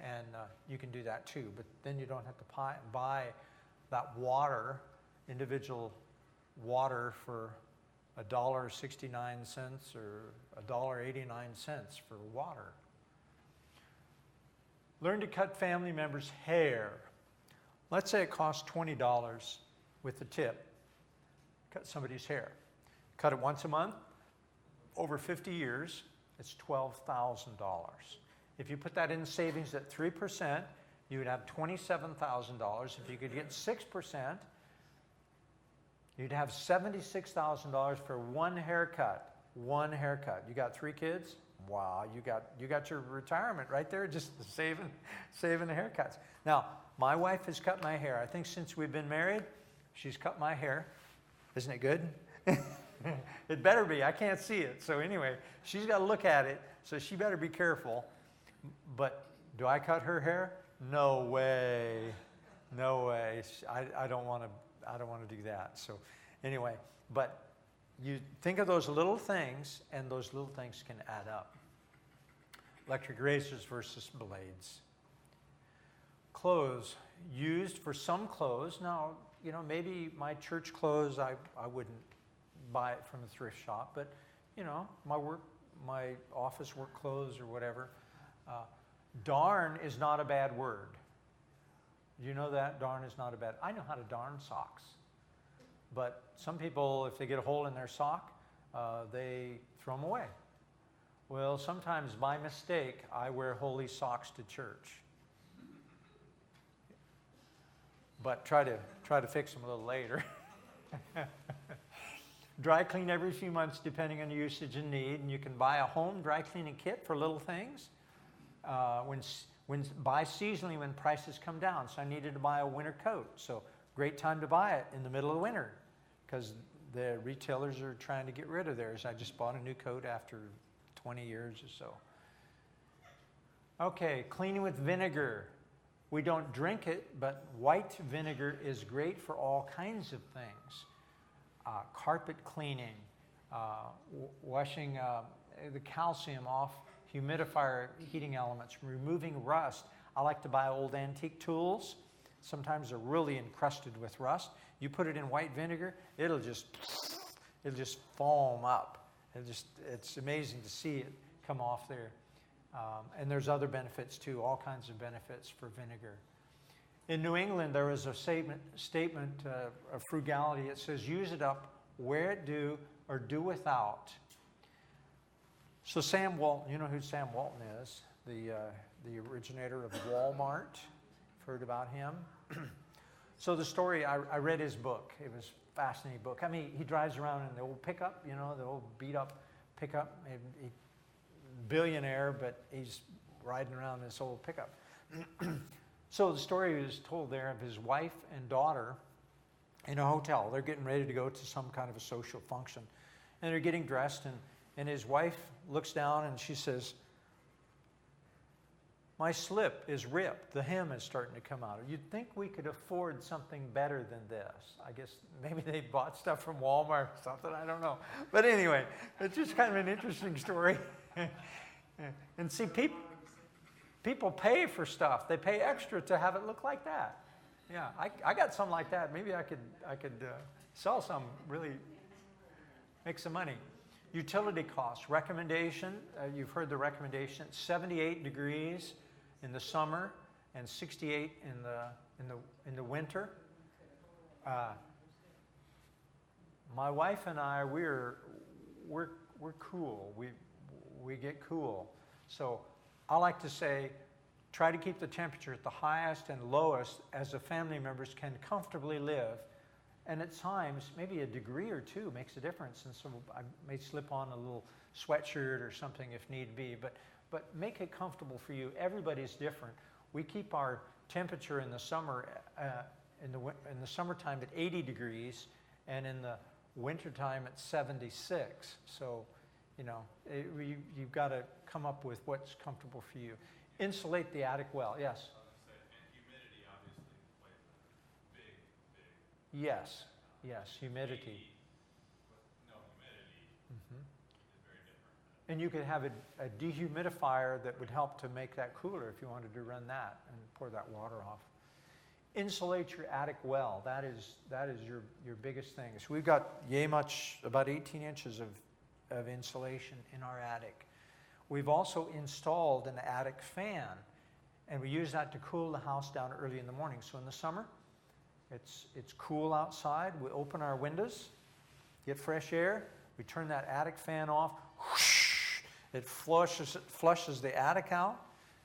A: and you can do that too. But then you don't have to buy that water, individual water, for $1.69 or $1.89 for water. Learn to cut family members' hair. Let's say it costs $20 with the tip. Cut somebody's hair. Cut it once a month. Over 50 years, it's $12,000. If you put that in savings at 3%, you would have $27,000. If you could get 6%, you'd have $76,000 for one haircut. One haircut. You got 3 kids? Wow, you got your retirement right there, just saving the haircuts. Now, my wife has cut my hair. I think since we've been married, she's cut my hair. Isn't it good? It better be. I can't see it. So anyway, she's got to look at it, so she better be careful. But do I cut her hair? No way. No way. I don't want to do that. So anyway, but you think of those little things, and those little things can add up. Electric razors versus blades. Clothes used for some clothes. Now, maybe my church clothes, I wouldn't buy it from a thrift shop, but my office work clothes or whatever. Darn is not a bad word. You know that? Darn is not a bad. I know how to darn socks. But some people, if they get a hole in their sock, they throw them away. Well, sometimes by mistake, I wear holy socks to church. But try to fix them a little later. Dry clean every few months depending on your usage and need. And you can buy a home dry cleaning kit for little things. Buy seasonally when prices come down. So I needed to buy a winter coat. So great time to buy it in the middle of the winter because the retailers are trying to get rid of theirs. I just bought a new coat after 20 years or so. Okay, cleaning with vinegar. We don't drink it, but white vinegar is great for all kinds of things. Carpet cleaning, washing the calcium off humidifier heating elements, removing rust. I like to buy old antique tools. Sometimes they're really encrusted with rust. You put it in white vinegar, it'll just foam up. It's amazing to see it come off there. And there's other benefits too, all kinds of benefits for vinegar. In New England, there is a statement of frugality. It says, use it up, wear it do, or do without. So Sam Walton, you know who Sam Walton is, the originator of Walmart. You've heard about him. So the story, I read his book. It was a fascinating book. I mean, he drives around in the old pickup, you know, the old beat-up pickup. Billionaire, but he's riding around in this old pickup. So the story was told there of his wife and daughter in a hotel. They're getting ready to go to some kind of a social function. And they're getting dressed, and his wife looks down and she says, "My slip is ripped. The hem is starting to come out. You'd think we could afford something better than this." I guess maybe they bought stuff from Walmart or something. I don't know. But anyway, it's just kind of an interesting story. And see, people pay for stuff. They pay extra to have it look like that. Yeah, I got some like that. Maybe I could sell some, really make some money. Utility costs. Recommendation, you've heard the recommendation, 78 degrees in the summer and 68 in the winter. My wife and I, we're cool. We get cool. So I like to say, try to keep the temperature at the highest and lowest as the family members can comfortably live. And at times, maybe a degree or two makes a difference. And so I may slip on a little sweatshirt or something if need be. But make it comfortable for you. Everybody's different. We keep our temperature in the summer, in the summertime at 80 degrees, and in the wintertime at 76. So, you know, you've got to come up with what's comfortable for you. Insulate the attic well. Yes?
E: And humidity obviously plays a big
A: Yes, humidity.
E: Heat with no humidity is very different.
A: And you could have a dehumidifier that would help to make that cooler if you wanted to run that and pour that water off. Insulate your attic well. That is your biggest thing. So we've got about 18 inches of insulation in our attic. We've also installed an attic fan, and we use that to cool the house down early in the morning. So in the summer, it's cool outside. We open our windows, get fresh air. We turn that attic fan off. Whoosh, it flushes the attic out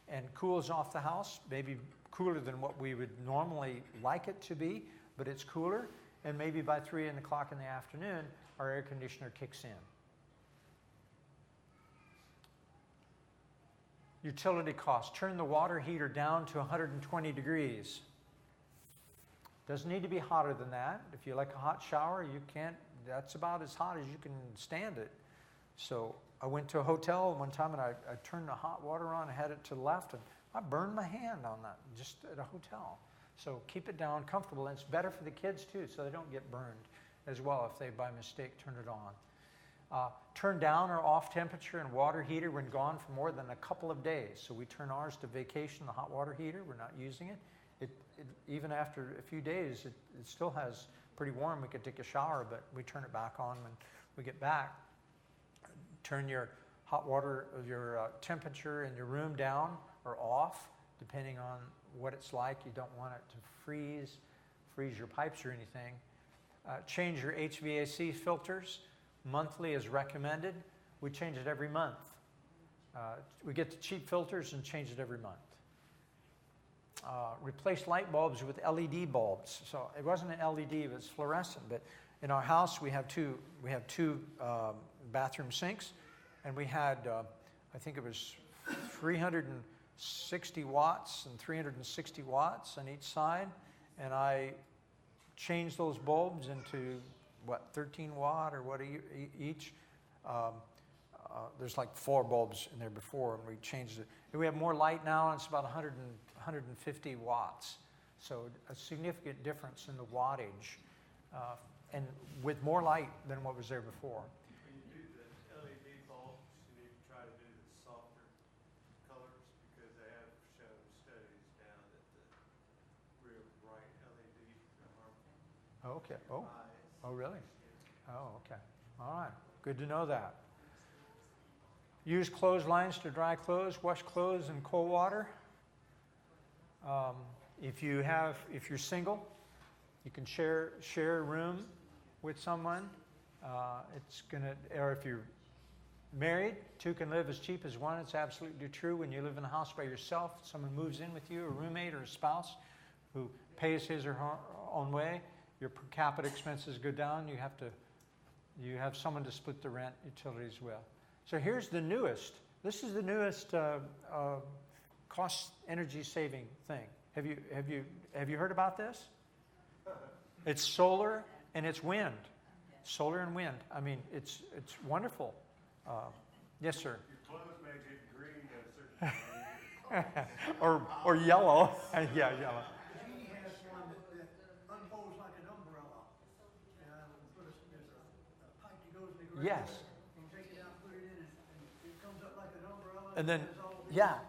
A: and cools off the house, maybe cooler than what we would normally like it to be, but it's cooler. And maybe by 3 o'clock in the afternoon, our air conditioner kicks in. Utility costs. Turn the water heater down to 120 degrees. Doesn't need to be hotter than that. If you like a hot shower, you can't. That's about as hot as you can stand it. So I went to a hotel one time and I turned the hot water on and had it to the left, and I burned my hand on that just at a hotel. So keep it down, comfortable, and it's better for the kids too, so they don't get burned as well if they by mistake turn it on. Turn down or off temperature and water heater when gone for more than a couple of days. So we turn ours to vacation, the hot water heater. We're not using it. Even after a few days, it still has pretty warm. We could take a shower, but we turn it back on when we get back. Turn your hot water, your temperature in your room down or off, depending on what it's like. You don't want it to freeze your pipes or anything. Change your HVAC filters. Monthly is recommended. We change it every month. We get the cheap filters and change it every month. Replace light bulbs with LED bulbs. So it wasn't an LED, it was fluorescent. But in our house, we have two bathroom sinks, and we had, I think it was 360 watts and 360 watts on each side, and I changed those bulbs into 13 watt or what each. There's like 4 bulbs in there before, and we changed it. And we have more light now, and it's about 150 watts. So a significant difference in the wattage, and with more light than what was there before.
D: When you do the LED bulbs, you need to try to do the softer colors, because they have shown studies now that the real bright LEDs are harmful.
A: Okay. Oh, really? Oh, okay. All right. Good to know that. Use clotheslines to dry clothes. Wash clothes in cold water. If you're single, you can share a room with someone. Or if you're married, 2 can live as cheap as 1. It's absolutely true. When you live in a house by yourself, someone moves in with you, a roommate or a spouse, who pays his or her own way, your per capita expenses go down. You have someone to split the rent, utilities with. So here's the newest. This is the newest cost energy saving thing. Have you heard about this? It's solar and it's wind. Solar and wind. I mean, it's wonderful. Yes, sir.
D: Your clothes may get green at a certain time.
A: or yellow. Yeah, yellow.
B: Jeannie has one that unfolds like an umbrella. There's a pipe that goes in the ground.
A: Yes.
B: You can take it out, put it in, and it comes up like an umbrella.
A: And then,
B: has all these-
A: yeah.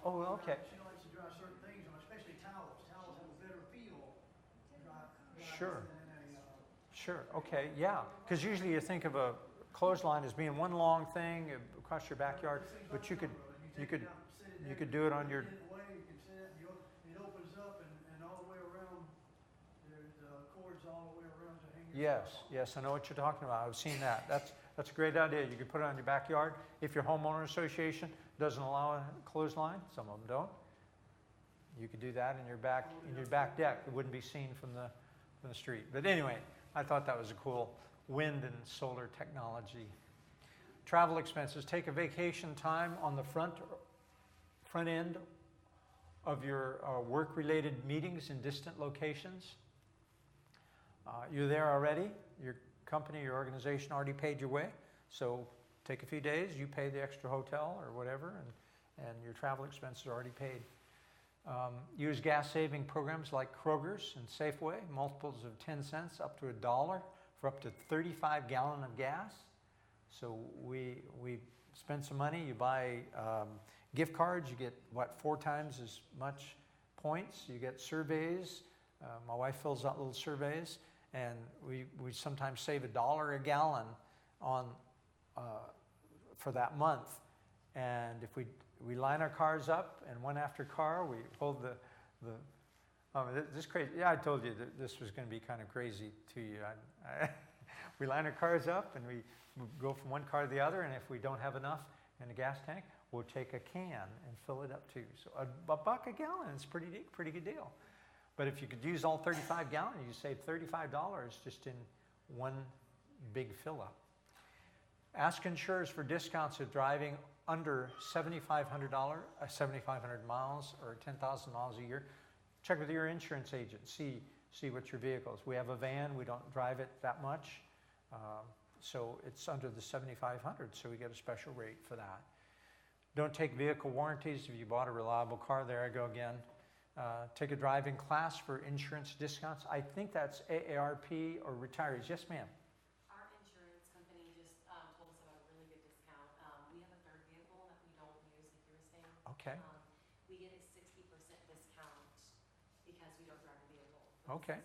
A: Oh, okay.
B: She likes to dry certain things on, especially towels. Towels have a better feel.
A: Sure.
B: Than
A: Sure. Okay. Yeah. Because usually you think of a clothesline as being one long thing across your backyard, but you could do it on your.
B: You can sit it, it opens up, and all the way around, there's cords all the way around to hang your stuff on.
A: Yes. I know what you're talking about. I've seen that. That's a great idea. You could put it on your backyard. If your homeowner association doesn't allow a clothesline, some of them don't. You could do that in your back deck. It wouldn't be seen from the street. But anyway, I thought that was a cool wind and solar technology. Travel expenses. Take a vacation time on the front end of your work-related meetings in distant locations. You're there already. Your company, your organization already paid your way. So take a few days. You pay the extra hotel or whatever, and your travel expenses are already paid. Use gas-saving programs like Kroger's and Safeway, multiples of 10 cents up to $1 for up to 35 gallons of gas. So we spend some money. You buy gift cards. You get, 4 times as much points. You get surveys. My wife fills out little surveys, and we sometimes save $1 a gallon on for that month. And if we line our cars up, and one after car, we hold this crazy. Yeah, I told you that this was going to be kind of crazy to you. We line our cars up, and we go from one car to the other, and if we don't have enough in the gas tank, we'll take a can and fill it up too. So $1 a gallon is pretty good deal. But if you could use all 35 gallons, you save $35 just in one big fill up. Ask insurers for discounts of driving under $7,500 miles or 10,000 miles a year. Check with your insurance agent. See what your vehicle is. We have a van. We don't drive it that much. So it's under the $7,500, so we get a special rate for that. Don't take vehicle warranties if you bought a reliable car. There I go again. Take a driving class for insurance discounts. I think that's AARP or retirees. Yes, ma'am.
J: Our insurance company just told us about a really good discount. We have a third vehicle that we don't use, like you were saying.
A: Okay.
J: We get a 60% discount because we don't drive a vehicle.
A: Okay.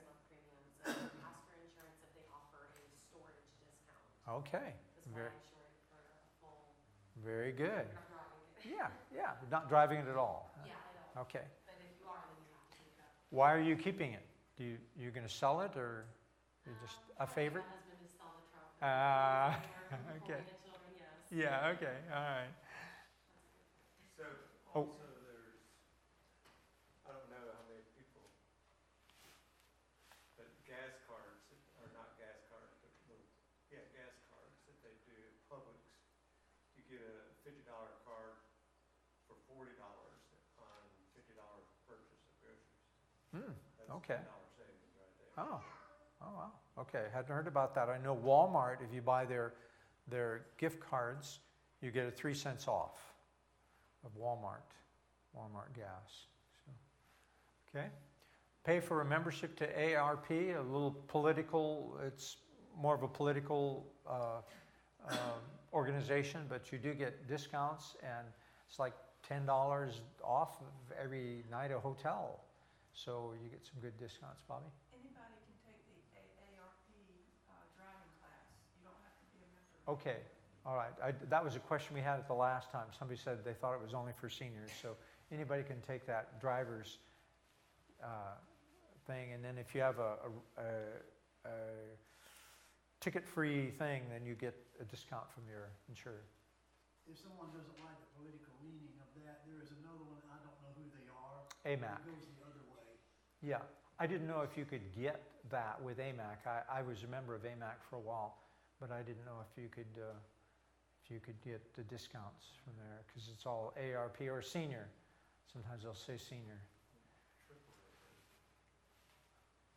J: So ask for insurance if they offer a storage discount.
A: Okay.
J: That's why I insure it for a full.
A: Very good.
J: You're not driving it.
A: Yeah. You're not driving it at all.
J: Yeah, I know.
A: Okay.
J: But if you are, then you have to take that.
A: Why are you keeping it? You going to sell it, or you're just a favorite?
J: My husband is selling the truck.
A: Okay.
J: The children, yes.
A: Yeah. Okay. All right.
D: So
A: Oh.
D: also there's, I don't know how many people, but gas cards, or not gas cards, but gas cards that they do at Publix. You get a $50 card for $40 on $50 purchase of groceries. That's
A: Okay.
D: $10 savings right there.
A: Oh, wow. Okay, hadn't heard about that. I know Walmart, if you buy their gift cards, you get a 3 cents off of Walmart gas. So, okay. Pay for a membership to AARP, a little political, it's more of a political organization, but you do get discounts, and it's like $10 off of every night a hotel. So you get some good discounts, Bobby.
H: Anybody can take the AARP driving class. You don't have to be a member.
A: Okay, all right. That was a question we had at the last time. Somebody said they thought it was only for seniors. So anybody can take that driver's thing. And then if you have a ticket-free thing, then you get a discount from your insurer.
B: If someone doesn't like the political leaning of that, there is another one, I don't know who they are.
A: AMAC.
B: It goes the other way.
A: Yeah, I didn't know if you could get that with AMAC. I was a member of AMAC for a while, but I didn't know if you could get the discounts from there because it's all ARP or senior. Sometimes they'll say senior.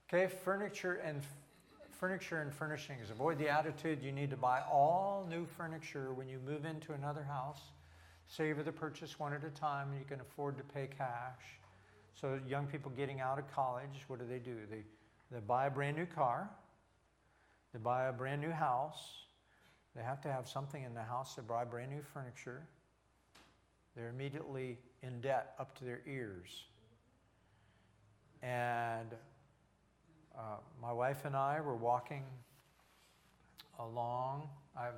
A: Okay, furniture and furnishings. Avoid the attitude you need to buy all new furniture when you move into another house. Savor the purchase one at a time, and you can afford to pay cash. So young people getting out of college, what do? They buy a brand new car. They buy a brand new house. They have to have something in the house. They buy brand new furniture. They're immediately in debt up to their ears. And my wife and I were walking along.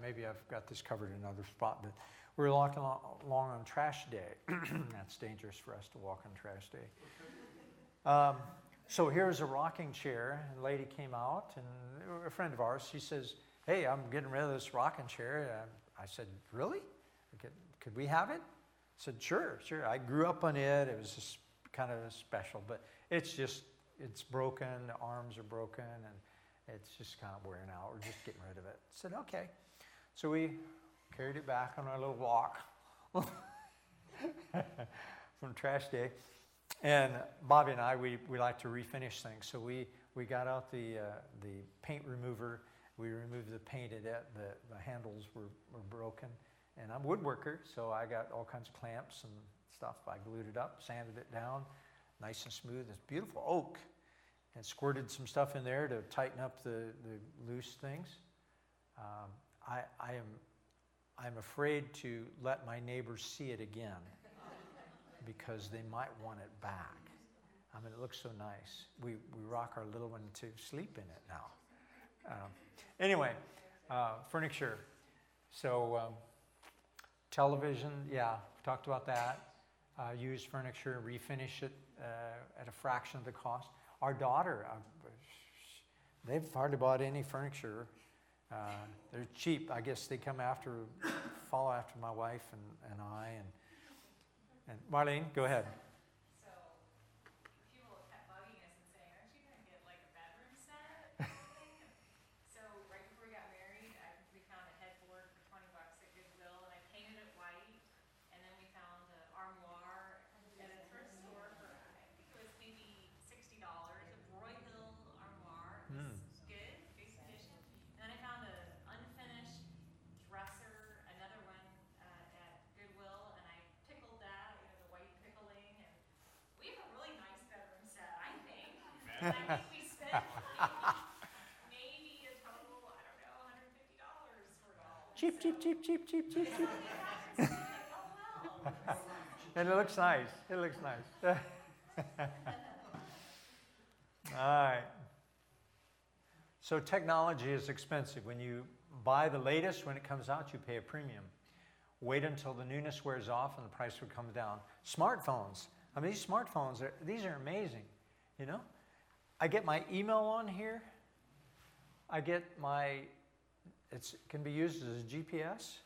A: Maybe I've got this covered in another spot, but we were walking along on trash day. That's dangerous for us to walk on trash day. So here's a rocking chair, and a lady came out, and a friend of ours, she says, "Hey, I'm getting rid of this rocking chair." I said, "Really? Could we have it?" I said, Sure. I grew up on it. It was just kind of special, but it's broken. The arms are broken, and it's just kind of wearing out. We're just getting rid of it. I said, "Okay." So we carried it back on our little walk from trash day. And Bobby and I, we like to refinish things. So we got out the paint remover. We removed the paint at it. The handles were broken. And I'm a woodworker, so I got all kinds of clamps and stuff. I glued it up, sanded it down, nice and smooth. It's beautiful oak. And squirted some stuff in there to tighten up the loose things. I'm afraid to let my neighbors see it again because they might want it back. I mean, it looks so nice. We rock our little one to sleep in it now. Anyway, furniture. So television, yeah, talked about that. Used furniture, refinish it at a fraction of the cost. Our daughter, they've hardly bought any furniture. They're cheap. I guess they follow after my wife and I. And Marlene, go ahead.
I: So people have kept bugging us and saying, "Aren't you going to get like a bedroom set?" So right before we got married, we found a headboard for $20 at Goodwill, and I painted it white. And then we found an armoire at a thrift store for, I think it was maybe $60, a Broyhill armoire. It was good, good condition. And then I found an unfinished dresser, another one at Goodwill, and I pickled that, the white pickling, and we have a really nice bedroom set, I think. And I think we spent maybe a total, I don't know, $150 for it all.
A: Cheap.
I: Oh, well.
A: And it looks nice. All right. So technology is expensive. When you buy the latest, when it comes out, you pay a premium. Wait until the newness wears off and the price will come down. Smartphones. I mean, these smartphones, these are amazing. I get my email on here. It can be used as a GPS.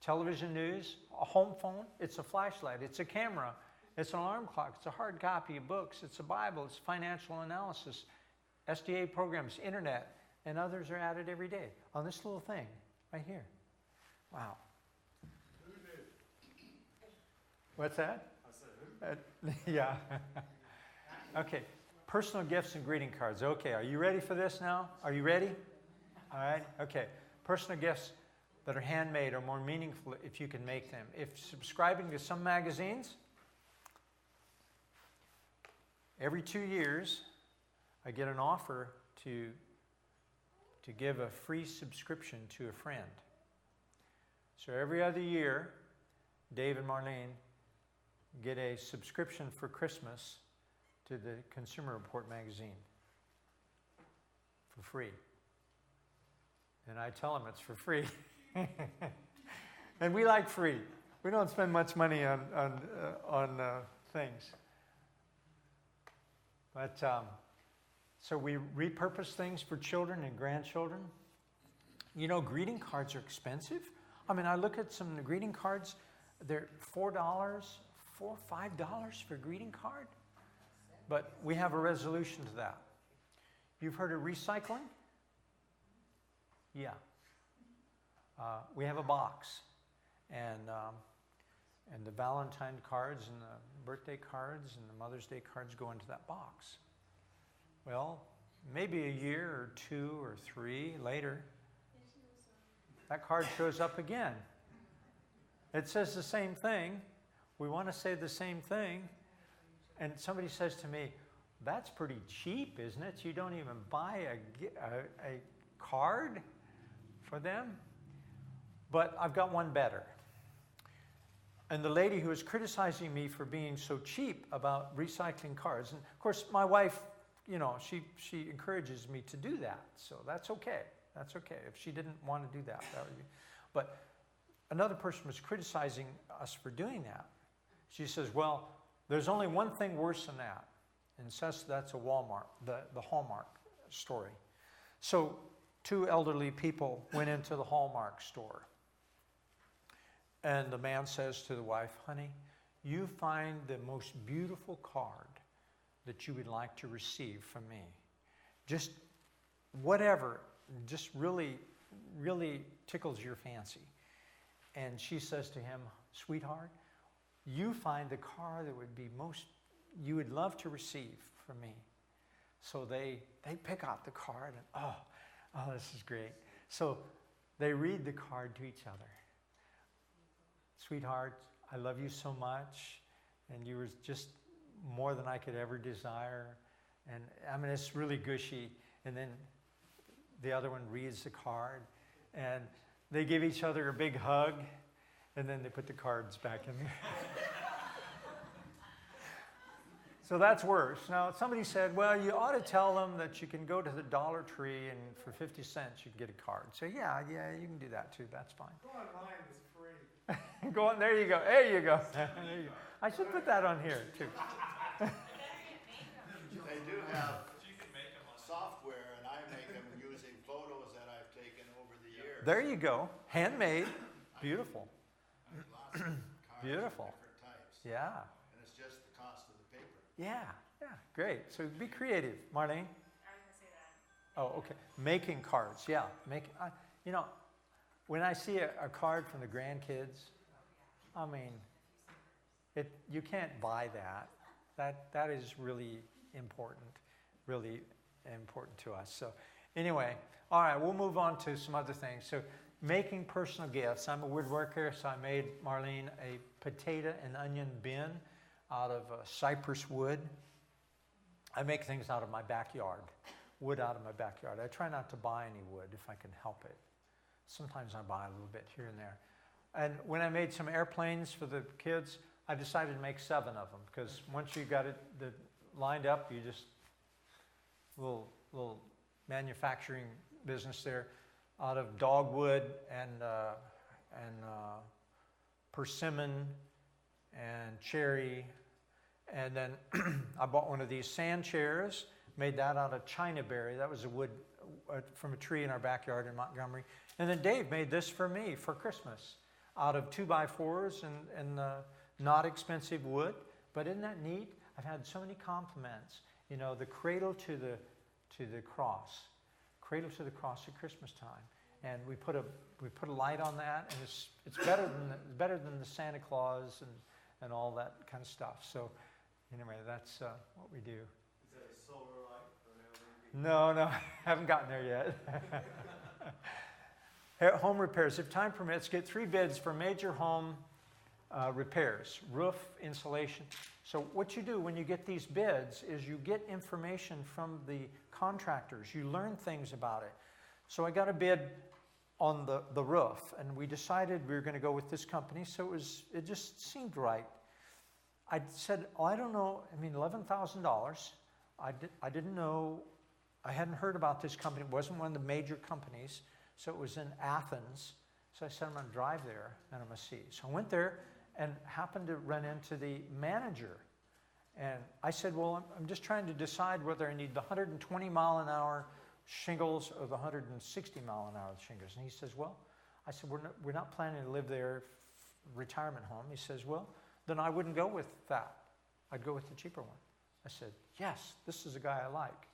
A: Television news, a home phone, it's a flashlight, it's a camera, it's an alarm clock, it's a hard copy of books, it's a Bible, it's financial analysis, SDA programs, internet, and others are added every day on this little thing right here. Wow.
D: Who knew?
A: What's that?
D: I said who?
A: Yeah. Okay. Personal gifts and greeting cards. Okay, are you ready for this now? Are you ready? All right. Okay. Personal gifts that are handmade are more meaningful if you can make them. If subscribing to some magazines, every 2 years, I get an offer to give a free subscription to a friend. So every other year, Dave and Marlene get a subscription for Christmas to the Consumer Report magazine for free. And I tell them it's for free. And we like free. We don't spend much money on things. But so we repurpose things for children and grandchildren. Greeting cards are expensive. I mean, I look at some of the greeting cards. They're $4, $5 for a greeting card. But we have a resolution to that. You've heard of recycling? Yeah. We have a box. And the Valentine cards and the birthday cards and the Mother's Day cards go into that box. Well, maybe a year or 2 or 3 later, that card shows up again. It says the same thing. We want to say the same thing. And somebody says to me, that's pretty cheap, isn't it? You don't even buy a card for them? But I've got one better. And the lady who was criticizing me for being so cheap about recycling cards, and of course my wife, you know, she encourages me to do that, so that's okay. That's okay. If she didn't want to do that, that would be. But another person was criticizing us for doing that. She says, well, there's only one thing worse than that, and says that's a Walmart, the Hallmark story. So 2 elderly people went into the Hallmark store. And the man says to the wife, honey, you find the most beautiful card that you would like to receive from me. Just whatever, just really, really tickles your fancy. And she says to him, sweetheart, you find the card that would be you would love to receive from me. So they pick out the card and, oh, this is great. So they read the card to each other. Sweetheart, I love you so much, and you were just more than I could ever desire. And I mean, it's really gushy. And then the other one reads the card, and they give each other a big hug, and then they put the cards back in there. So that's worse. Now, somebody said, well, you ought to tell them that you can go to the Dollar Tree, and for 50 cents you can get a card. So yeah, you can do that too. That's fine.
D: Go online, it's free.
A: Go on, there you go. There you go. There you go. I should put that on here too.
G: They do have software, and I make them using photos that I've taken over the years.
A: There you go. Handmade. Beautiful.
G: Lots of cards
A: Beautiful.
G: of different types.
A: Yeah.
G: And it's just the cost of the paper.
A: Yeah. Great. So be creative, Marlene.
I: I was gonna say that.
A: Oh, okay. Making cards. Yeah. You know, when I see a card from the grandkids, I mean, you can't buy that. That is really important to us. So anyway, all right, we'll move on to some other things. So making personal gifts. I'm a woodworker, so I made Marlene a potato and onion bin out of cypress wood. I make things out of my backyard, wood out of my backyard. I try not to buy any wood if I can help it. Sometimes I buy a little bit here and there. And when I made some airplanes for the kids, I decided to make 7 of them, because once you got it lined up, you just, little manufacturing business there, out of dogwood and persimmon and cherry. And then I bought one of these sand chairs, made that out of China berry. That was a wood from a tree in our backyard in Montgomery. And then Dave made this for me for Christmas out of 2x4s and not expensive wood. But isn't that neat? I've had so many compliments. You know, the cradle to the cross at Christmas time. And we put a light on that, and it's better than the Santa Claus and all that kind of stuff. So anyway, that's what we do.
D: Is that a solar light or an LED?
A: No, I haven't gotten there yet. Home repairs. If time permits, get 3 bids for major home repairs, roof, insulation. So what you do when you get these bids is you get information from the contractors. You learn things about it. So I got a bid on the roof, and we decided we were going to go with this company, so it just seemed right. I said, I don't know, $11,000. I didn't know, I hadn't heard about this company. It wasn't one of the major companies, so it was in Athens. So I said, I'm going to drive there, and I'm going to see. So I went there and happened to run into the manager. And I said, well, I'm just trying to decide whether I need the 120-mile-an-hour shingles or the 160-mile-an-hour shingles. And he says, well, I said, we're not planning to live there, retirement home. He says, well, then I wouldn't go with that. I'd go with the cheaper one. I said, yes, this is a guy I like.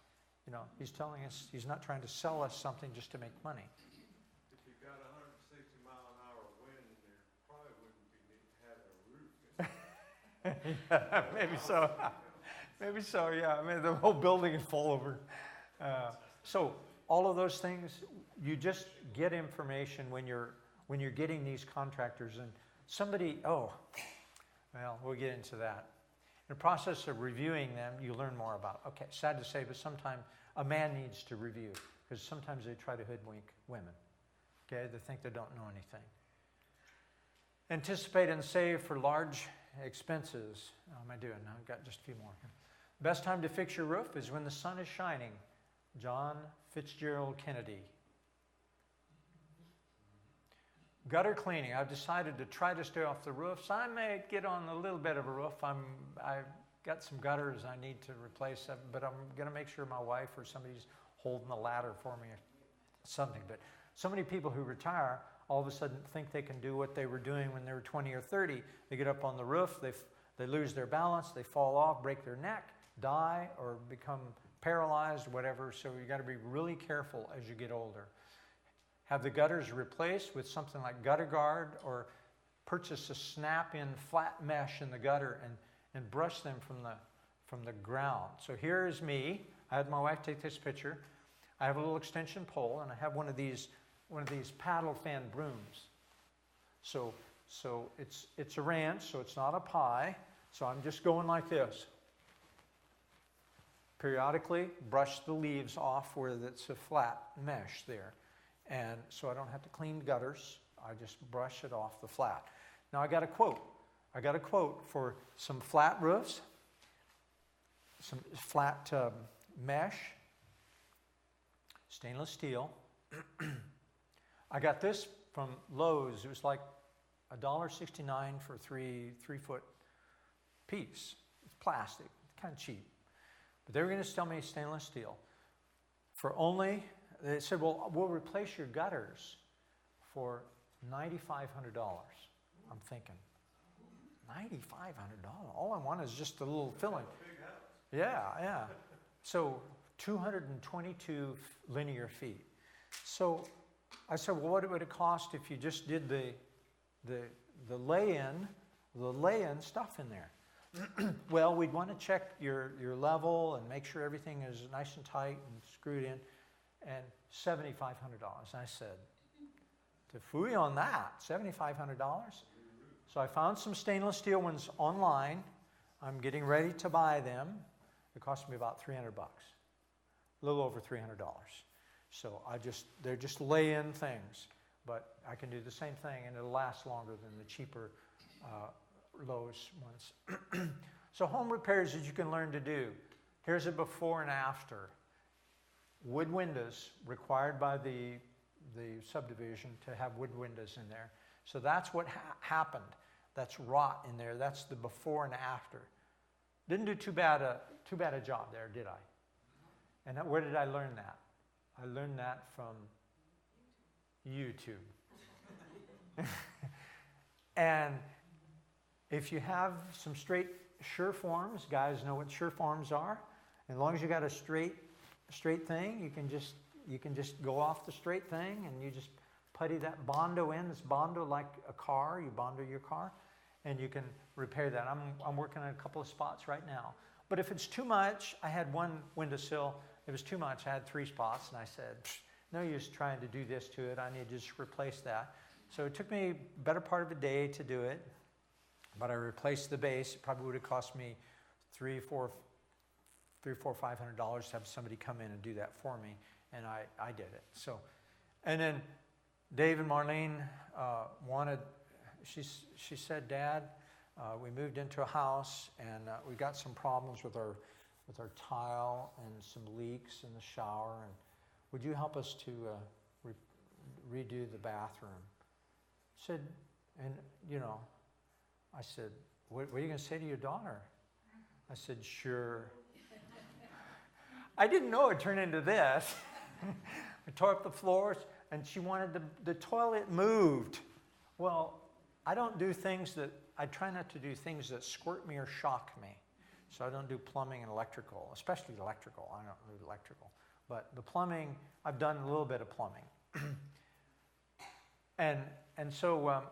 A: You know, he's telling us, he's not trying to sell us something just to make money.
D: If you got 160 mile an hour wind, there probably wouldn't be having a roof.
A: Yeah, maybe so. Maybe so, yeah. I mean, the whole building is full over. So all of those things, you just get information when you're getting these contractors, and somebody, well, we'll get into that. In the process of reviewing them, you learn more about, okay, sad to say, but sometimes a man needs to review, because sometimes they try to hoodwink women. Okay, they think they don't know anything. Anticipate and save for large expenses. How am I doing? I've got just a few more. Best time to fix your roof is when the sun is shining. John Fitzgerald Kennedy. Gutter cleaning. I've decided to try to stay off the roofs. I may get on a little bit of a roof. I've got some gutters I need to replace, but I'm going to make sure my wife or somebody's holding the ladder for me or something. But so many people who retire all of a sudden think they can do what they were doing when they were 20 or 30. They get up on the roof, they lose their balance, they fall off, break their neck, die, or become paralyzed, whatever. So you got to be really careful as you get older. Have the gutters replaced with something like Gutter Guard, or purchase a snap-in flat mesh in the gutter and brush them from the ground. So here is me. I had my wife take this picture. I have a little extension pole, and I have one of these paddle fan brooms. So it's a ranch, so it's not a pie. So I'm just going like this. Periodically brush the leaves off where it's a flat mesh there. And so I don't have to clean gutters. I just brush it off the flat. Now I got a quote. I got a quote for some flat roofs, some flat mesh, stainless steel. I got this from Lowe's. It was like $1.69 for three foot piece. It's plastic, kind of cheap. But they were going to sell me stainless steel for only, they said, well, we'll replace your gutters for $9,500. I'm thinking, $9,500? All I want is just a little filling. Yeah. So 222 linear feet. So I said, well, what would it cost if you just did the lay-in stuff in there? Well, we'd want to check your level and make sure everything is nice and tight and screwed in, and $7,500. I said, to phooey on that, $7,500? So I found some stainless steel ones online. I'm getting ready to buy them. It cost me about $300, a little over $300. So they're just lay-in things, but I can do the same thing, and it'll last longer than the cheaper Lowe's ones. So home repairs that you can learn to do. Here's a before and after. Wood windows, required by the subdivision to have wood windows in there. So that's what happened. That's rot in there. That's the before and after. Didn't do too bad a job there, did I? And where did I learn that? I learned that from YouTube. And if you have some straight sure forms, guys know what sure forms are. As long as you got a straight thing, you can just go off the straight thing, and you just putty that Bondo in. It's Bondo like a car. You Bondo your car, and you can repair that. I'm working on a couple of spots right now. But if it's too much, I had one windowsill. It was too much. I had 3 spots, and I said, no use trying to do this to it. I need to just replace that. So it took me a better part of a day to do it, but I replaced the base. It probably would have cost me $500 to have somebody come in and do that for me, and I did it. So, and then Dave and Marlene wanted. She said, Dad, we moved into a house, and we got some problems with our tile and some leaks in the shower, and would you help us to redo the bathroom? I said, and I said, what are you going to say to your daughter? I said, sure. I didn't know it turned into this. I tore up the floors, and she wanted the toilet moved. Well, I try not to do things that squirt me or shock me. So I don't do plumbing and electrical, especially electrical. I don't do electrical. But the plumbing, I've done a little bit of plumbing. And so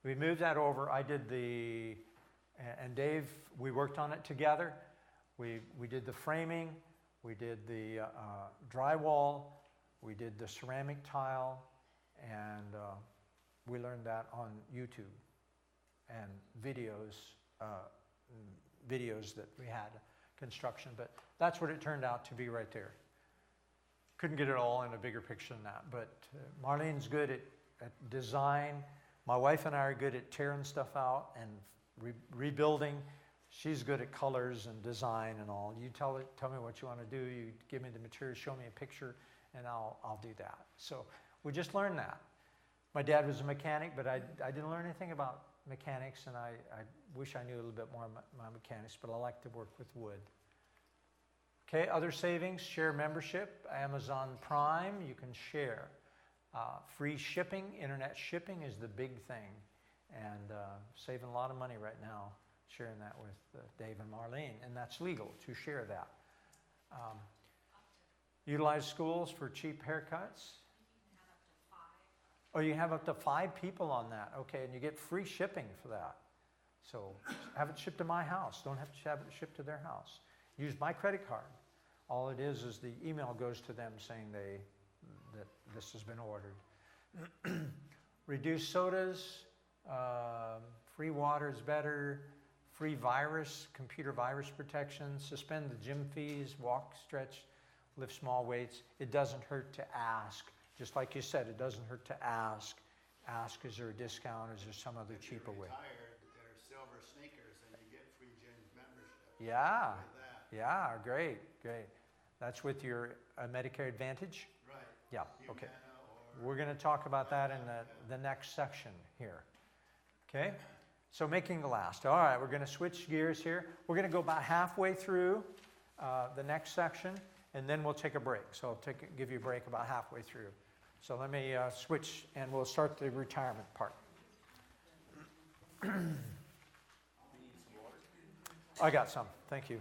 A: we moved that over. I did and Dave, we worked on it together. We did the framing, we did the drywall, we did the ceramic tile, and we learned that on YouTube and videos that we had, construction. But that's what it turned out to be right there. Couldn't get it all in a bigger picture than that. But Marlene's good at design. My wife and I are good at tearing stuff out and rebuilding. She's good at colors and design and all. You tell me what you want to do. You give me the material, show me a picture, and I'll do that. So we just learned that. My dad was a mechanic, but I didn't learn anything about mechanics, and I wish I knew a little bit more about my mechanics, but I like to work with wood. Okay, other savings, share membership, Amazon Prime, you can share. Free shipping, internet shipping is the big thing, and saving a lot of money right now, sharing that with Dave and Marlene, and that's legal to share that. Utilize schools for cheap haircuts. Oh, you have up to 5 people on that. Okay, and you get free shipping for that. So have it shipped to my house. Don't have to have it shipped to their house. Use my credit card. All it is the email goes to them saying that this has been ordered. Reduce sodas. Free water is better. Free computer virus protection. Suspend the gym fees. Walk, stretch, lift small weights. It doesn't hurt to ask. Just like you said, it doesn't hurt to ask. Ask, is there a discount? Is there some other cheaper way?
G: There's silver sneakers and you get free gym membership.
A: Yeah,
G: Like that.
A: yeah, great. That's with your Medicare Advantage?
G: Right.
A: Yeah, okay. We're going to talk about that in the next section here. Okay, so making the last. All right, we're going to switch gears here. We're going to go about halfway through the next section, and then we'll take a break. So I'll give you a break about halfway through. So let me switch, and we'll start the retirement part. I got some. Thank you.